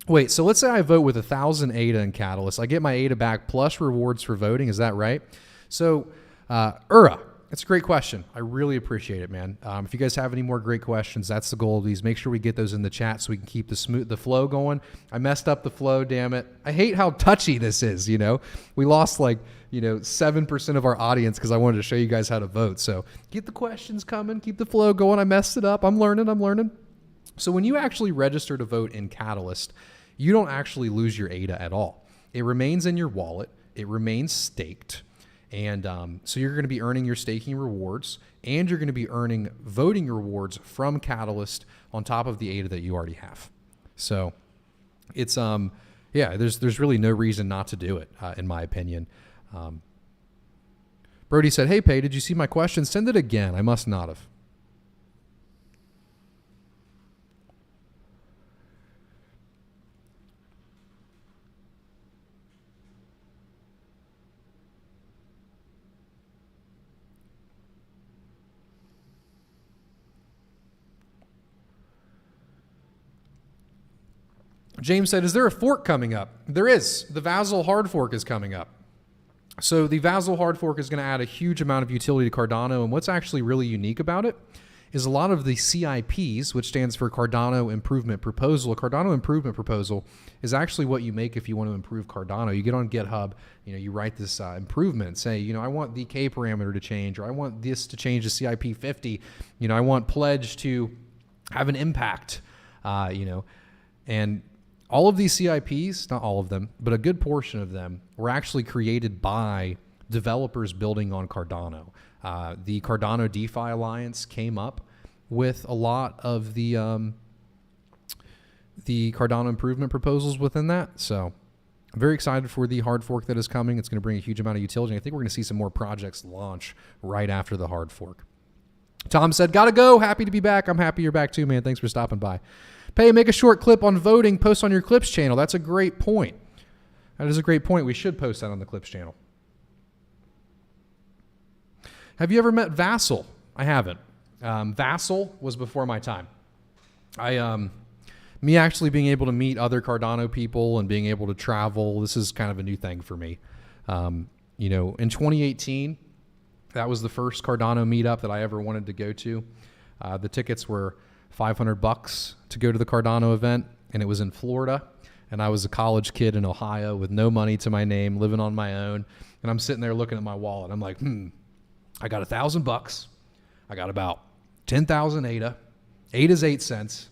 Wait, so let's say I vote with 1,000 ADA in Catalyst. I get my ADA back plus rewards for voting. Is that right? So, Ura, it's a great question. I really appreciate it, man. If you guys have any more great questions, that's the goal of these. Make sure we get those in the chat so we can keep the flow going. I messed up the flow, damn it. I hate how touchy this is, you know. We lost 7% of our audience because I wanted to show you guys how to vote. So get the questions coming, keep the flow going. I messed it up. I'm learning. So when you actually register to vote in Catalyst, you don't actually lose your ADA at all. It remains in your wallet. It remains staked. And so you're going to be earning your staking rewards, and you're going to be earning voting rewards from Catalyst on top of the ADA that you already have. So it's there's really no reason not to do it, in my opinion. Brody said, "Hey, Pay, did you see my question? Send it again. I must not have." James said, "Is there a fork coming up?" There is. The Vassal hard fork is coming up. So the Vassal hard fork is going to add a huge amount of utility to Cardano. And what's actually really unique about it is a lot of the CIPs, which stands for Cardano Improvement Proposal. A Cardano Improvement Proposal is actually what you make if you want to improve Cardano. You get on GitHub, you write this improvement, say, I want the K parameter to change, or I want this to change to CIP 50. I want pledge to have an impact, and all of these CIPs, not all of them, but a good portion of them were actually created by developers building on Cardano. The Cardano DeFi Alliance came up with a lot of the Cardano improvement proposals within that. So I'm very excited for the hard fork that is coming. It's going to bring a huge amount of utility. I think we're going to see some more projects launch right after the hard fork. Tom said, "Gotta go. Happy to be back." I'm happy you're back too, man. Thanks for stopping by. Pay, make a short clip on voting, post on your Clips channel. That's a great point. That is a great point. We should post that on the Clips channel. Have you ever met Vassal? I haven't. Vassal was before my time. Me actually being able to meet other Cardano people and being able to travel, this is kind of a new thing for me. In 2018, that was the first Cardano meetup that I ever wanted to go to. The tickets were $500 to go to the Cardano event, and it was in Florida. And I was a college kid in Ohio with no money to my name, living on my own. And I'm sitting there looking at my wallet. I'm like, I got $1,000. I got about 10,000 ADA. ADA's 8 cents.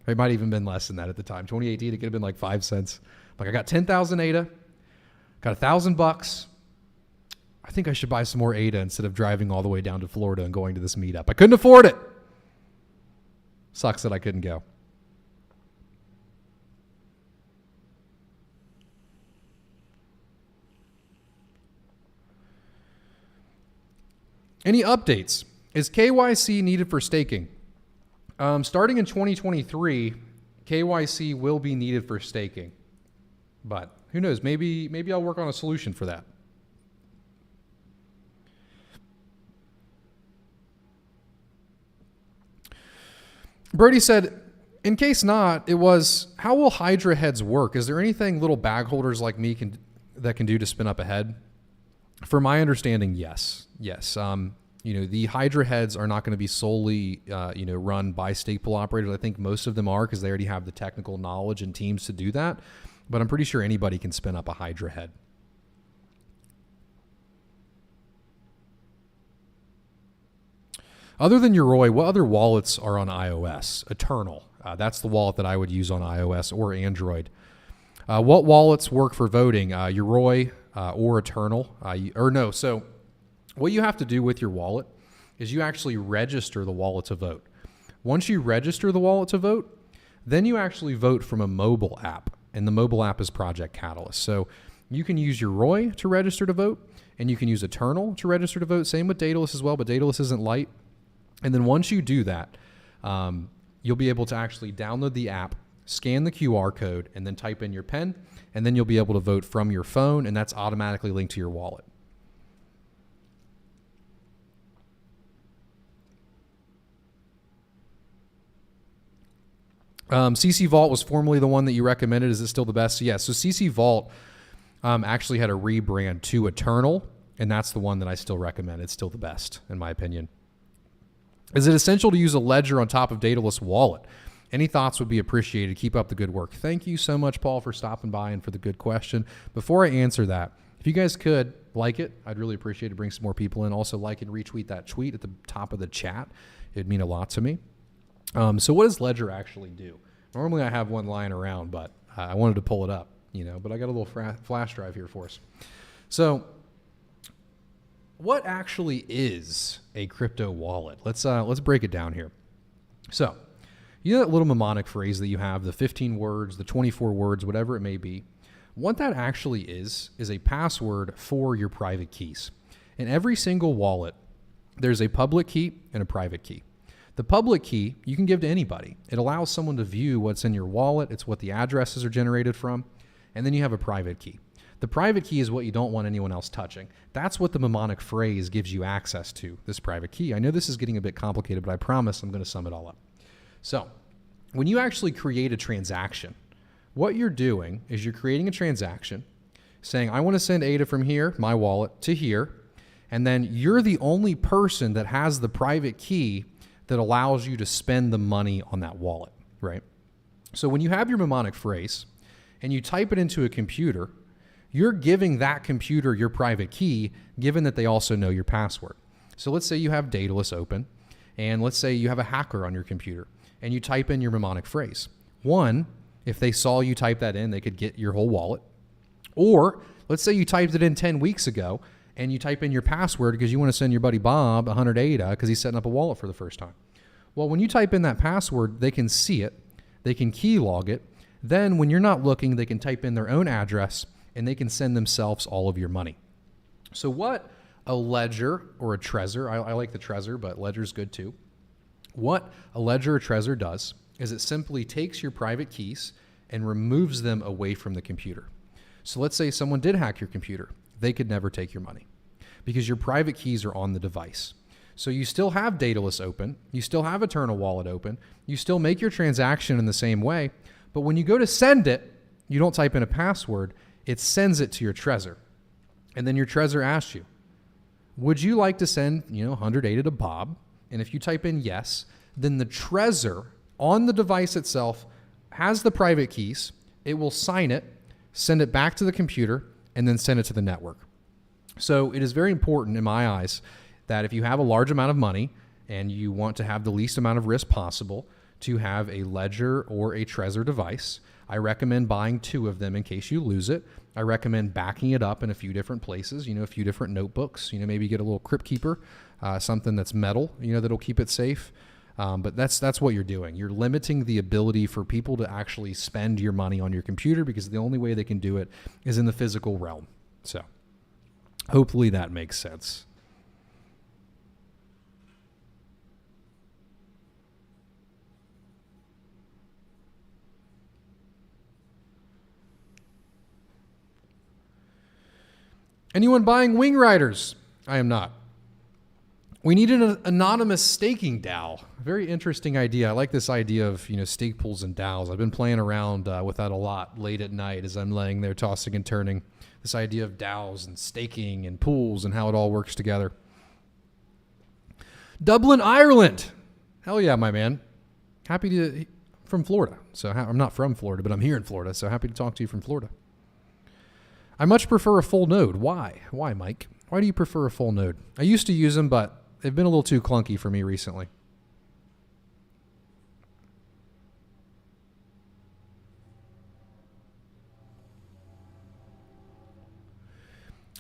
It might have even been less than that at the time. 2018, it could have been like 5 cents. Like, I got 10,000 ADA, got $1,000. I think I should buy some more ADA instead of driving all the way down to Florida and going to this meetup. I couldn't afford it. Sucks that I couldn't go. Any updates? Is KYC needed for staking? Starting in 2023, KYC will be needed for staking. But who knows? Maybe I'll work on a solution for that. Brody said, in case not, it was, how will Hydra heads work? Is there anything little bag holders like me that can do to spin up a head? For my understanding, yes. The Hydra heads are not going to be solely, run by stake pool operators. I think most of them are because they already have the technical knowledge and teams to do that. But I'm pretty sure anybody can spin up a Hydra head. Other than Yoroi, what other wallets are on iOS? Eternal. That's the wallet that I would use on iOS or Android. What wallets work for voting? Yoroi or Eternal? So what you have to do with your wallet is you actually register the wallet to vote. Once you register the wallet to vote, then you actually vote from a mobile app, and the mobile app is Project Catalyst. So you can use Yoroi to register to vote, and you can use Eternal to register to vote. Same with Daedalus as well, but Daedalus isn't light. And then once you do that, you'll be able to actually download the app, scan the QR code, and then type in your PIN, and then you'll be able to vote from your phone, and that's automatically linked to your wallet. CC Vault was formerly the one that you recommended. Is it still the best? Yeah, so CC Vault actually had a rebrand to Eternal, and that's the one that I still recommend. It's still the best, in my opinion. Is it essential to use a ledger on top of Daedalus wallet? Any thoughts would be appreciated. Keep up the good work. Thank you so much, Paul, for stopping by and for the good question. Before I answer that, if you guys could like it, I'd really appreciate it to bring some more people in. Also, like and retweet that tweet at the top of the chat. It'd mean a lot to me. So what does Ledger actually do? Normally I have one lying around, but I wanted to pull it up, but I got a little flash drive here for us. So what actually is a crypto wallet? Let's break it down here. So, you know that little mnemonic phrase that you have, the 15 words, the 24 words, whatever it may be. What that actually is a password for your private keys. In every single wallet, there's a public key and a private key. The public key you can give to anybody. It allows someone to view what's in your wallet. It's what the addresses are generated from. And then you have a private key. The private key is what you don't want anyone else touching. That's what the mnemonic phrase gives you access to, this private key. I know this is getting a bit complicated, but I promise I'm going to sum it all up. So, when you actually create a transaction, what you're doing is you're creating a transaction saying, I want to send ADA from here, my wallet, to here, and then you're the only person that has the private key that allows you to spend the money on that wallet, right? So when you have your mnemonic phrase and you type it into a computer, you're giving that computer your private key, given that they also know your password. So let's say you have Daedalus open, and let's say you have a hacker on your computer, and you type in your mnemonic phrase. One, if they saw you type that in, they could get your whole wallet. Or let's say you typed it in 10 weeks ago, and you type in your password because you want to send your buddy Bob 100 ADA because he's setting up a wallet for the first time. Well, when you type in that password, they can see it. They can key log it. Then when you're not looking, they can type in their own address and they can send themselves all of your money. So what a ledger or a Trezor, I like the Trezor, but ledger's good too. What a ledger or Trezor does is it simply takes your private keys and removes them away from the computer. So let's say someone did hack your computer. They could never take your money because your private keys are on the device. So you still have Daedalus open, you still have Eternal Wallet open, you still make your transaction in the same way, but when you go to send it, you don't type in a password, it sends it to your Trezor. And then your Trezor asks you, would you like to send, 100 ADA to Bob? And if you type in yes, then the Trezor on the device itself has the private keys, it will sign it, send it back to the computer, and then send it to the network. So it is very important in my eyes that if you have a large amount of money and you want to have the least amount of risk possible to have a Ledger or a Trezor device, I recommend buying 2 of them in case you lose it. I recommend backing it up in a few different places, a few different notebooks, maybe get a little Crypt Keeper, something that's metal, that'll keep it safe. But that's what you're doing. You're limiting the ability for people to actually spend your money on your computer because the only way they can do it is in the physical realm. So hopefully that makes sense. Anyone buying Wing Riders? I am not. We need an anonymous staking DAO. Very interesting idea. I like this idea of stake pools and DAOs. I've been playing around with that a lot late at night as I'm laying there tossing and turning. This idea of DAOs and staking and pools and how it all works together. Dublin, Ireland. Hell yeah, my man. Happy to from Florida. So I'm not from Florida, but I'm here in Florida. So happy to talk to you from Florida. I much prefer a full node. Why? Why, Mike? Why do you prefer a full node? I used to use them, but they've been a little too clunky for me recently.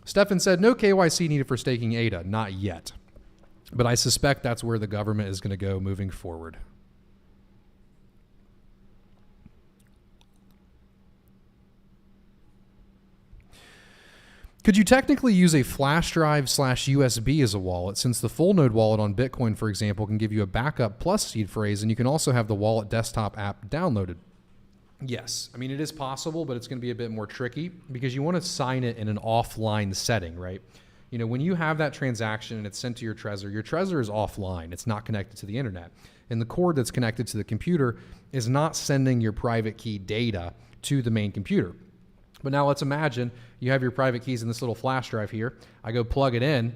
Stefan said, no KYC needed for staking ADA. Not yet. But I suspect that's where the government is going to go moving forward. Could you technically use a flash drive / USB as a wallet, since the full node wallet on Bitcoin, for example, can give you a backup plus seed phrase, and you can also have the wallet desktop app downloaded? Yes. I mean, it is possible, but it's going to be a bit more tricky because you want to sign it in an offline setting, right? When you have that transaction and it's sent to your Trezor is offline. It's not connected to the internet. And the cord that's connected to the computer is not sending your private key data to the main computer. But now let's imagine you have your private keys in this little flash drive here. I go plug it in.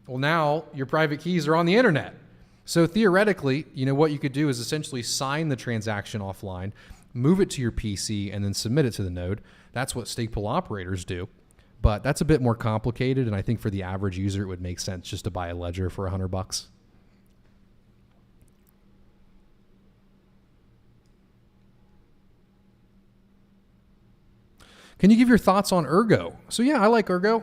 Well, now your private keys are on the internet. So theoretically, what you could do is essentially sign the transaction offline, move it to your PC, and then submit it to the node. That's what stake pool operators do. But that's a bit more complicated, and I think for the average user, it would make sense just to buy a ledger for $100. Can you give your thoughts on Ergo? So yeah, I like Ergo.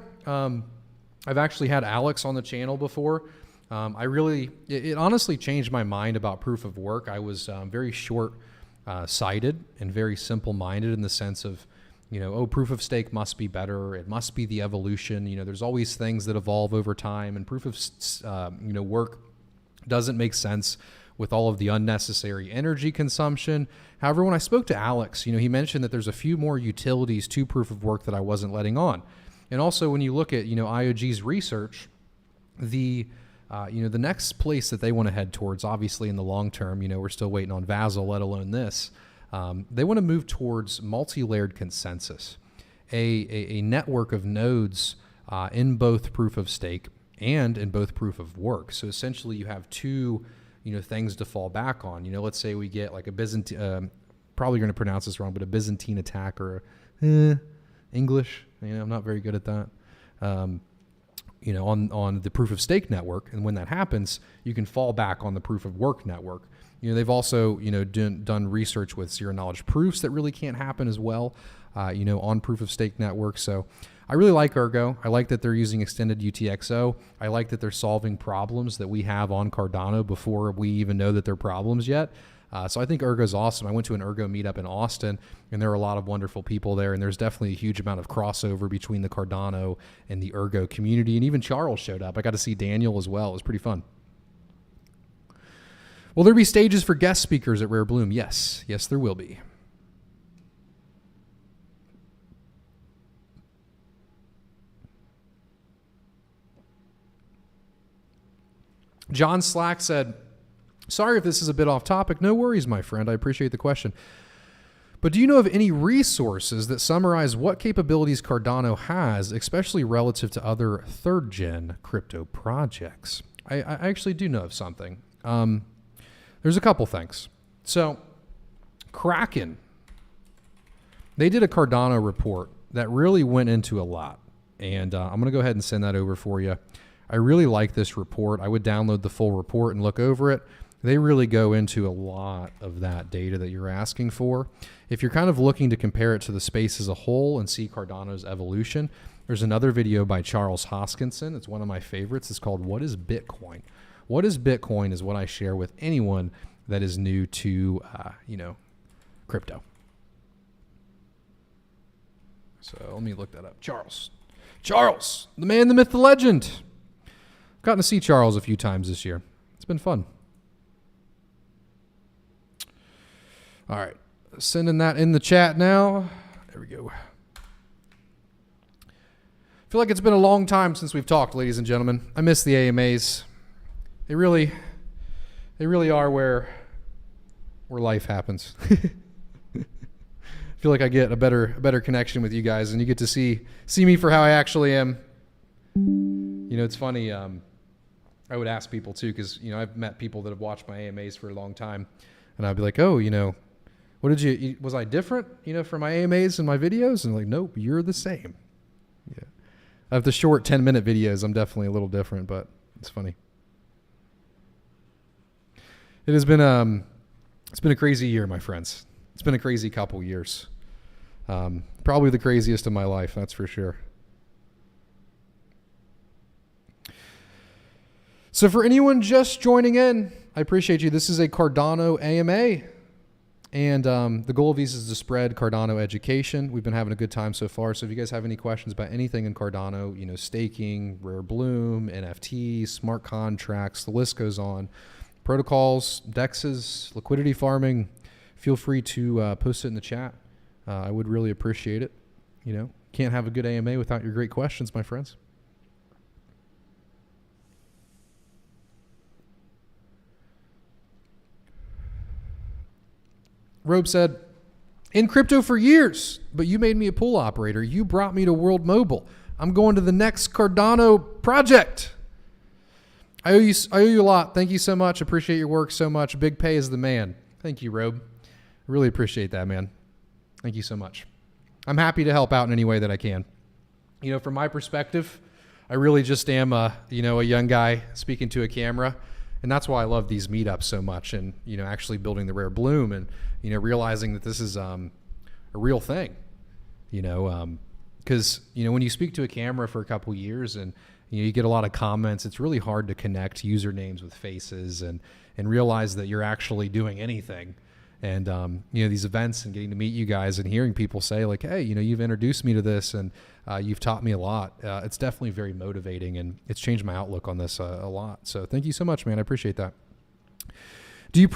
I've actually had Alex on the channel before. It honestly changed my mind about proof of work. I was very short-sighted and very simple-minded in the sense of, proof of stake must be better. It must be the evolution. There's always things that evolve over time, and proof of work doesn't make sense with all of the unnecessary energy consumption. However, when I spoke to Alex, he mentioned that there's a few more utilities to proof of work that I wasn't letting on. And also when you look at, IOG's research, the next place that they want to head towards, obviously in the long term, we're still waiting on Vasil, let alone this. They want to move towards multi-layered consensus, a network of nodes in both proof of stake and in both proof of work. So essentially you have two things to fall back on. Let's say we get like a Byzantine, probably going to pronounce this wrong, but a Byzantine attack or English. I'm not very good at that. On the proof of stake network. And when that happens, you can fall back on the proof of work network. They've also, done research with zero knowledge proofs that really can't happen as well, on proof of stake network. So I really like Ergo. I like that they're using extended UTXO. I like that they're solving problems that we have on Cardano before we even know that they're problems yet. So I think Ergo is awesome. I went to an Ergo meetup in Austin, and there were a lot of wonderful people there, and there's definitely a huge amount of crossover between the Cardano and the Ergo community, and even Charles showed up. I got to see Daniel as well. It was pretty fun. Will there be stages for guest speakers at Rare Bloom? Yes. Yes, there will be. John Slack said, sorry if this is a bit off topic. No worries, my friend. I appreciate the question. But do you know of any resources that summarize what capabilities Cardano has, especially relative to other third-gen crypto projects? I actually do know of something. There's a couple things. So Kraken, they did a Cardano report that really went into a lot. And I'm going to go ahead and send that over for you. I really like this report. I would download the full report and look over it. They really go into a lot of that data that you're asking for. If you're kind of looking to compare it to the space as a whole and see Cardano's evolution, there's another video by Charles Hoskinson. It's one of my favorites. It's called What is Bitcoin? What is Bitcoin is what I share with anyone that is new to, crypto. So let me look that up. Charles, the man, the myth, the legend. Gotten to see Charles a few times this year. It's been fun. All right. Sending that in the chat now. There we go. I feel like it's been a long time since we've talked, ladies and gentlemen. I miss the AMAs. They really are where life happens. I feel like I get a better connection with you guys, and you get to see me for how I actually am. It's funny. I would ask people too, because I've met people that have watched my AMAs for a long time, and I'd be like, "Oh, was I different? For my AMAs and my videos?" And like, "Nope, you're the same." Yeah, I have the short 10-minute videos. I'm definitely a little different, but it's funny. It has been it's been a crazy year, my friends. It's been a crazy couple years. Probably the craziest of my life, that's for sure. So for anyone just joining in, I appreciate you. This is a Cardano AMA. And the goal of these is to spread Cardano education. We've been having a good time so far. So if you guys have any questions about anything in Cardano, staking, Rare Bloom, NFTs, smart contracts, the list goes on. Protocols, DEXs, liquidity farming, feel free to post it in the chat. I would really appreciate it. Can't have a good AMA without your great questions, my friends. Robe said, in crypto for years, but you made me a pool operator. You brought me to World Mobile. I'm going to the next Cardano project. I owe you a lot. Thank you so much. Appreciate your work so much. Big Pay is the man. Thank you, Robe. Really appreciate that, man. Thank you so much. I'm happy to help out in any way that I can. From my perspective, I really just am a young guy speaking to a camera. And that's why I love these meetups so much, and actually building the Rare Bloom, and realizing that this is a real thing. Because when you speak to a camera for a couple years and you get a lot of comments. It's really hard to connect usernames with faces and realize that you're actually doing anything. And, these events and getting to meet you guys and hearing people say like, hey, you've introduced me to this and you've taught me a lot. It's definitely very motivating, and it's changed my outlook on this a lot. So thank you so much, man. I appreciate that. Do you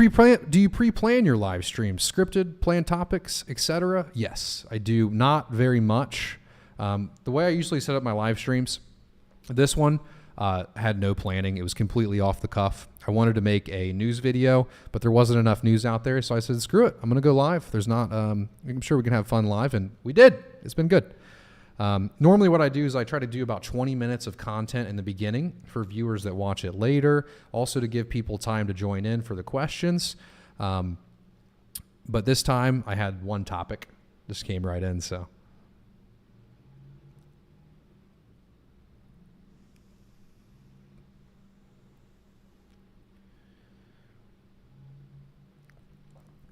pre-plan your live streams, scripted, planned topics, etc.? Yes, I do. Not very much. The way I usually set up my live streams, this one had no planning. It was completely off the cuff. I wanted to make a news video, but there wasn't enough news out there. So I said, screw it. I'm going to go live. There's not, I'm sure we can have fun live. And we did. It's been good. Normally what I do is I try to do about 20 minutes of content in the beginning for viewers that watch it later. Also to give people time to join in for the questions. But this time I had one topic. Just came right in. So.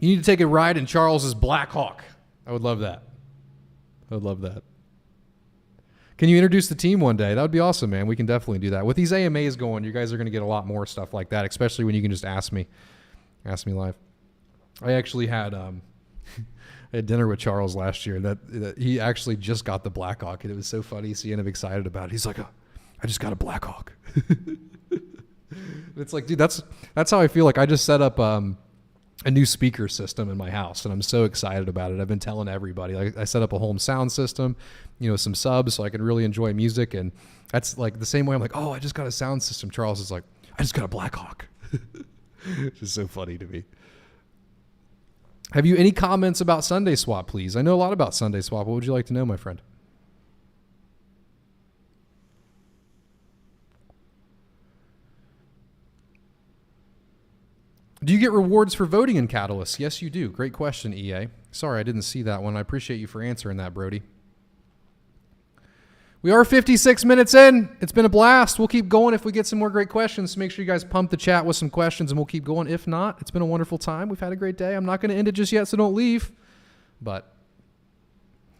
You need to take a ride in Charles's Blackhawk. I would love that. I would love that. Can you introduce the team one day? That would be awesome, man. We can definitely do that. With these AMAs going, you guys are going to get a lot more stuff like that, especially when you can just ask me live. I actually had I had dinner with Charles last year. That he actually just got the Blackhawk, and it was so funny seeing him excited about it. He's like, I just got a Blackhawk. It's like, dude, that's how I feel. Like I just set up a new speaker system in my house, and I'm so excited about it. I've been telling everybody. Like I set up a home sound system, some subs so I can really enjoy music, and that's like the same way I'm like, oh, I just got a sound system. Charles is like, I just got a Blackhawk. It's just so funny to me. Have you any comments about Sunday Swap, please? I know a lot about Sunday Swap. What would you like to know, my friend? Do you get rewards for voting in Catalyst? Yes, you do. Great question, EA. Sorry, I didn't see that one. I appreciate you for answering that, Brody. We are 56 minutes in. It's been a blast. We'll keep going if we get some more great questions. So make sure you guys pump the chat with some questions, and we'll keep going. If not, it's been a wonderful time. We've had a great day. I'm not going to end it just yet, so don't leave. But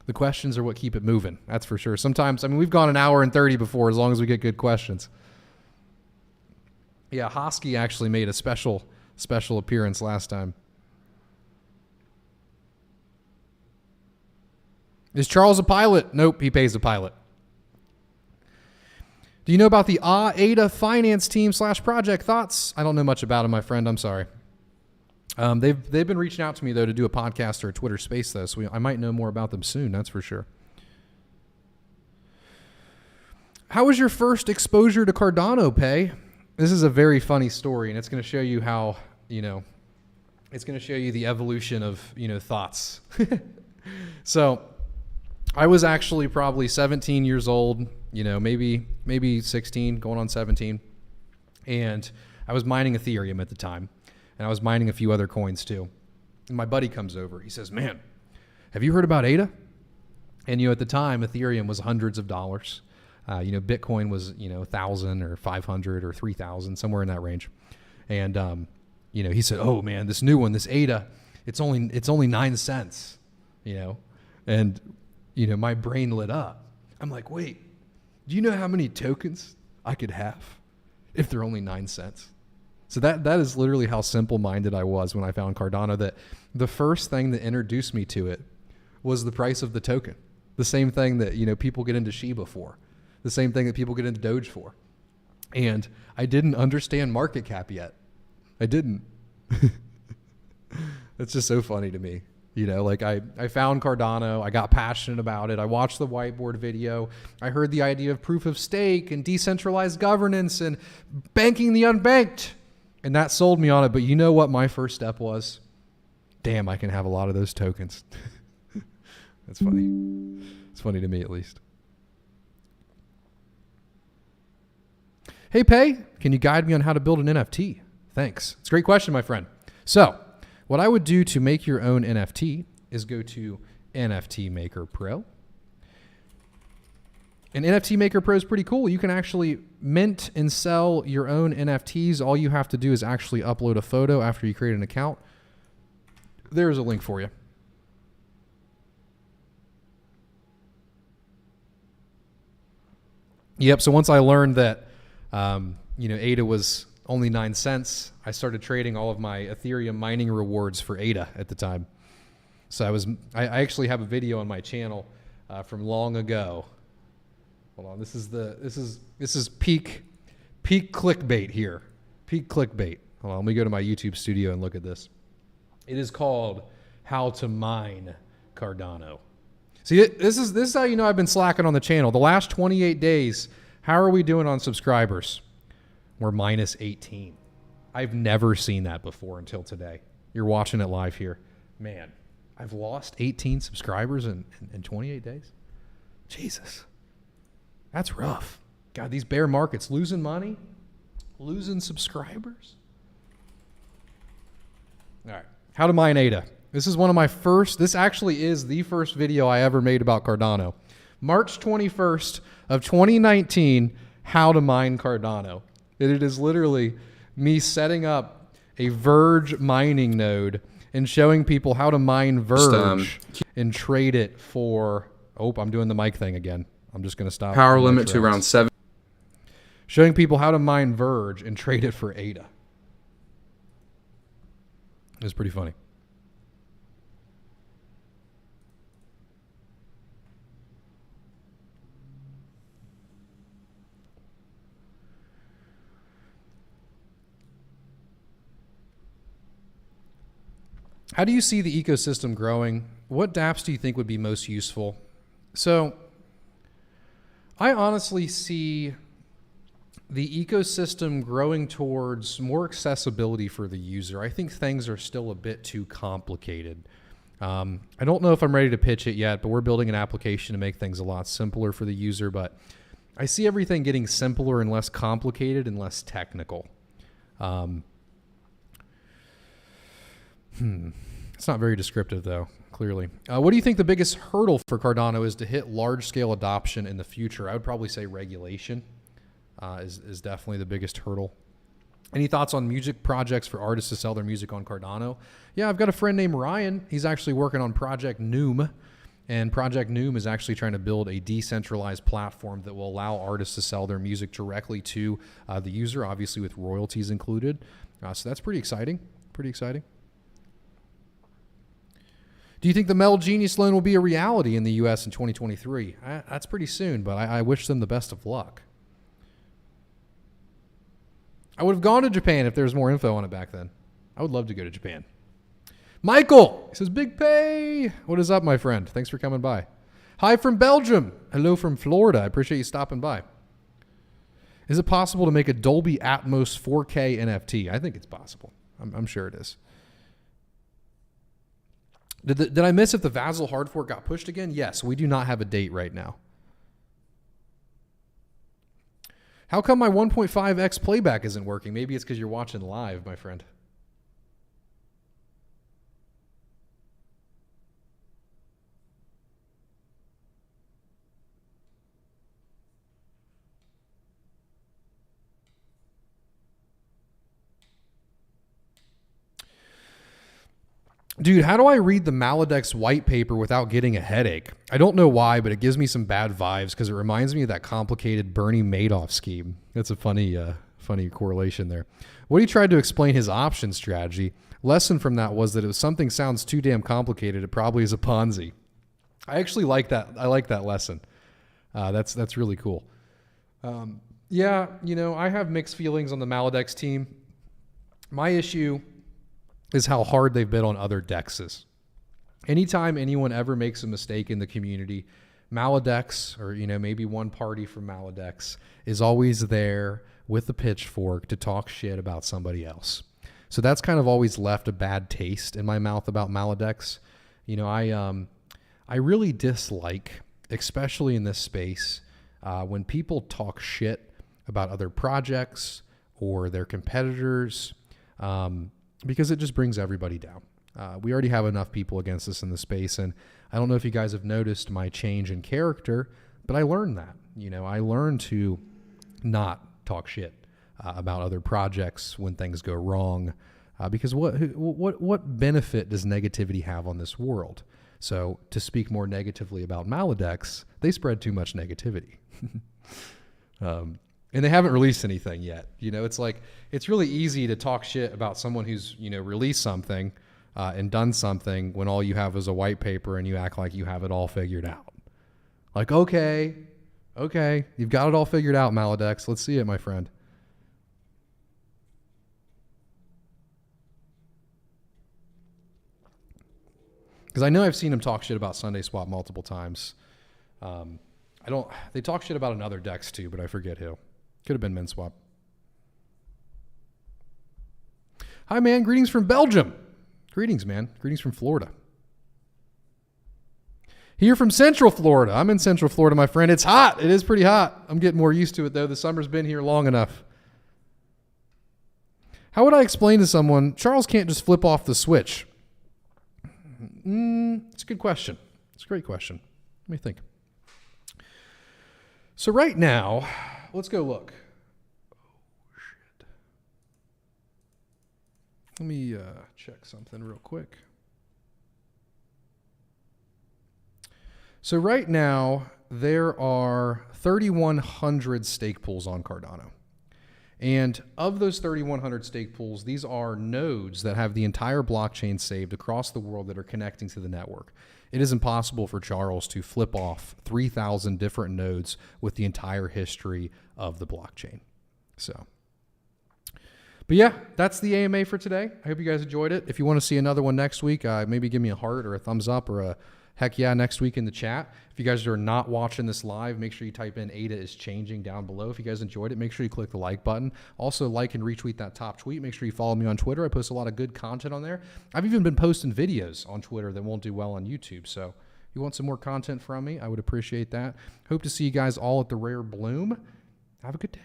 the questions are what keep it moving. That's for sure. Sometimes, we've gone an hour and 30 before, as long as we get good questions. Yeah, Hosky actually made a special appearance last time. Is Charles a pilot? Nope, he pays a pilot. Do you know about the ADA finance team / project? Thoughts? I don't know much about him, my friend. I'm sorry. They've been reaching out to me, though, to do a podcast or a Twitter space, though, so I might know more about them soon. That's for sure. How was your first exposure to Cardano, Pay? This is a very funny story, and it's going to show you how, it's going to show you the evolution of, thoughts. So I was actually probably 17 years old, maybe 16, going on 17. And I was mining Ethereum at the time, and I was mining a few other coins too. And my buddy comes over. He says, man, have you heard about ADA? And, at the time, Ethereum was hundreds of dollars. Bitcoin was, 1,000 or 500 or 3,000, somewhere in that range. And, he said, oh man, this new one, this ADA, it's only 9 cents, and, my brain lit up. I'm like, wait, do you know how many tokens I could have if they're only 9 cents? So that is literally how simple-minded I was when I found Cardano, that the first thing that introduced me to it was the price of the token. The same thing that, people get into Shiba for. The same thing that people get into Doge for. And I didn't understand market cap yet. I didn't. It's just so funny to me. I found Cardano. I got passionate about it. I watched the whiteboard video. I heard the idea of proof of stake and decentralized governance and banking the unbanked. And that sold me on it. But you know what my first step was? Damn, I can have a lot of those tokens. That's funny. It's funny to me, at least. Hey, Pay, can you guide me on how to build an NFT? Thanks. It's a great question, my friend. So what I would do to make your own NFT is go to NFT Maker Pro. And NFT Maker Pro is pretty cool. You can actually mint and sell your own NFTs. All you have to do is actually upload a photo after you create an account. There's a link for you. Yep. So once I learned that, ADA was only 9 cents, I started trading all of my Ethereum mining rewards for ADA at the time. So I actually have a video on my channel from long ago. Hold on. This is peak clickbait here. Peak clickbait. Hold on. Let me go to my YouTube studio and look at this. It is called How to Mine Cardano. See, this is how you know I've been slacking on the channel. The last 28 days, how are we doing on subscribers? We're minus 18. I've never seen that before until today. You're watching it live here. Man, I've lost 18 subscribers in 28 days. Jesus. That's rough. God, these bear markets, losing money, losing subscribers. All right. How to mine ADA. This is one of my this actually is the first video I ever made about Cardano. March 21st of 2019, how to mine Cardano. And it is literally me setting up a Verge mining node and showing people how to mine Verge and trade it for, I'm doing the mic thing again. I'm just going to stop. Power limit to around 7. Showing people how to mine Verge and trade it for ADA. It was pretty funny. How do you see the ecosystem growing? What dApps do you think would be most useful? So I honestly see the ecosystem growing towards more accessibility for the user. I think things are still a bit too complicated. I don't know if I'm ready to pitch it yet, but we're building an application to make things a lot simpler for the user. But I see everything getting simpler and less complicated and less technical. It's not very descriptive, though, clearly. What do you think the biggest hurdle for Cardano is to hit large-scale adoption in the future? I would probably say regulation is definitely the biggest hurdle. Any thoughts on music projects for artists to sell their music on Cardano? Yeah, I've got a friend named Ryan. He's actually working on Project Noom. And Project Noom is actually trying to build a decentralized platform that will allow artists to sell their music directly to the user, obviously with royalties included. So that's pretty exciting. Pretty exciting. Do you think the Metal Genius loan will be a reality in the U.S. in 2023? That's pretty soon, but I wish them the best of luck. I would have gone to Japan if there was more info on it back then. I would love to go to Japan. Michael, he says, Big Pay. What is up, my friend? Thanks for coming by. Hi from Belgium. Hello from Florida. I appreciate you stopping by. Is it possible to make a Dolby Atmos 4K NFT? I think it's possible. I'm sure it is. Did I miss if the Vasil hard fork got pushed again? Yes, we do not have a date right now. How come my 1.5x playback isn't working? Maybe it's because you're watching live, my friend. Dude, how do I read the Maladex white paper without getting a headache? I don't know why, but it gives me some bad vibes because it reminds me of that complicated Bernie Madoff scheme. That's a funny correlation there. What he tried to explain his option strategy, lesson from that was that if something sounds too damn complicated, it probably is a Ponzi. I actually like that. I like that lesson. That's really cool. Yeah, I have mixed feelings on the Maladex team. My issue is how hard they've been on other dexes. Anytime anyone ever makes a mistake in the community, Maladex, or maybe one party from Maladex, is always there with the pitchfork to talk shit about somebody else. So that's kind of always left a bad taste in my mouth about Maladex. I really dislike, especially in this space, when people talk shit about other projects or their competitors. Because it just brings everybody down. We already have enough people against us in the space, and I don't know if you guys have noticed my change in character, but I learned that. I learned to not talk shit about other projects when things go wrong, because what benefit does negativity have on this world? So to speak more negatively about Maladex, they spread too much negativity. And they haven't released anything yet. You know, it's like, it's really easy to talk shit about someone who's, you know, released something and done something when all you have is a white paper and you act like you have it all figured out. Like, okay, you've got it all figured out, Maladex. Let's see it, my friend. Because I know I've seen him talk shit about Sunday Swap multiple times. They talk shit about another Dex too, but I forget who. Could have been MinSwap. Hi, man. Greetings from Belgium. Greetings, man. Greetings from Florida. Here from Central Florida. I'm in Central Florida, my friend. It's hot. It is pretty hot. I'm getting more used to it, though. The summer's been here long enough. How would I explain to someone, Charles can't just flip off the switch? It's a good question. It's a great question. Let me think. So right now, let's go look. Oh, shit. Let me check something real quick. So right now, there are 3,100 stake pools on Cardano. And of those 3,100 stake pools, these are nodes that have the entire blockchain saved across the world that are connecting to the network. It is impossible for Charles to flip off 3,000 different nodes with the entire history of the blockchain. So, but yeah, that's the AMA for today. I hope you guys enjoyed it. If you want to see another one next week, maybe give me a heart or a thumbs up or a heck yeah next week in the chat. If you guys are not watching this live, make sure you type in ADA is changing down below. If you guys enjoyed it, make sure you click the like button. Also, like and retweet that top tweet. Make sure you follow me on Twitter. I post a lot of good content on there. I've even been posting videos on Twitter that won't do well on YouTube. So if you want some more content from me, I would appreciate that. Hope to see you guys all at the Rare Bloom. Have a good day.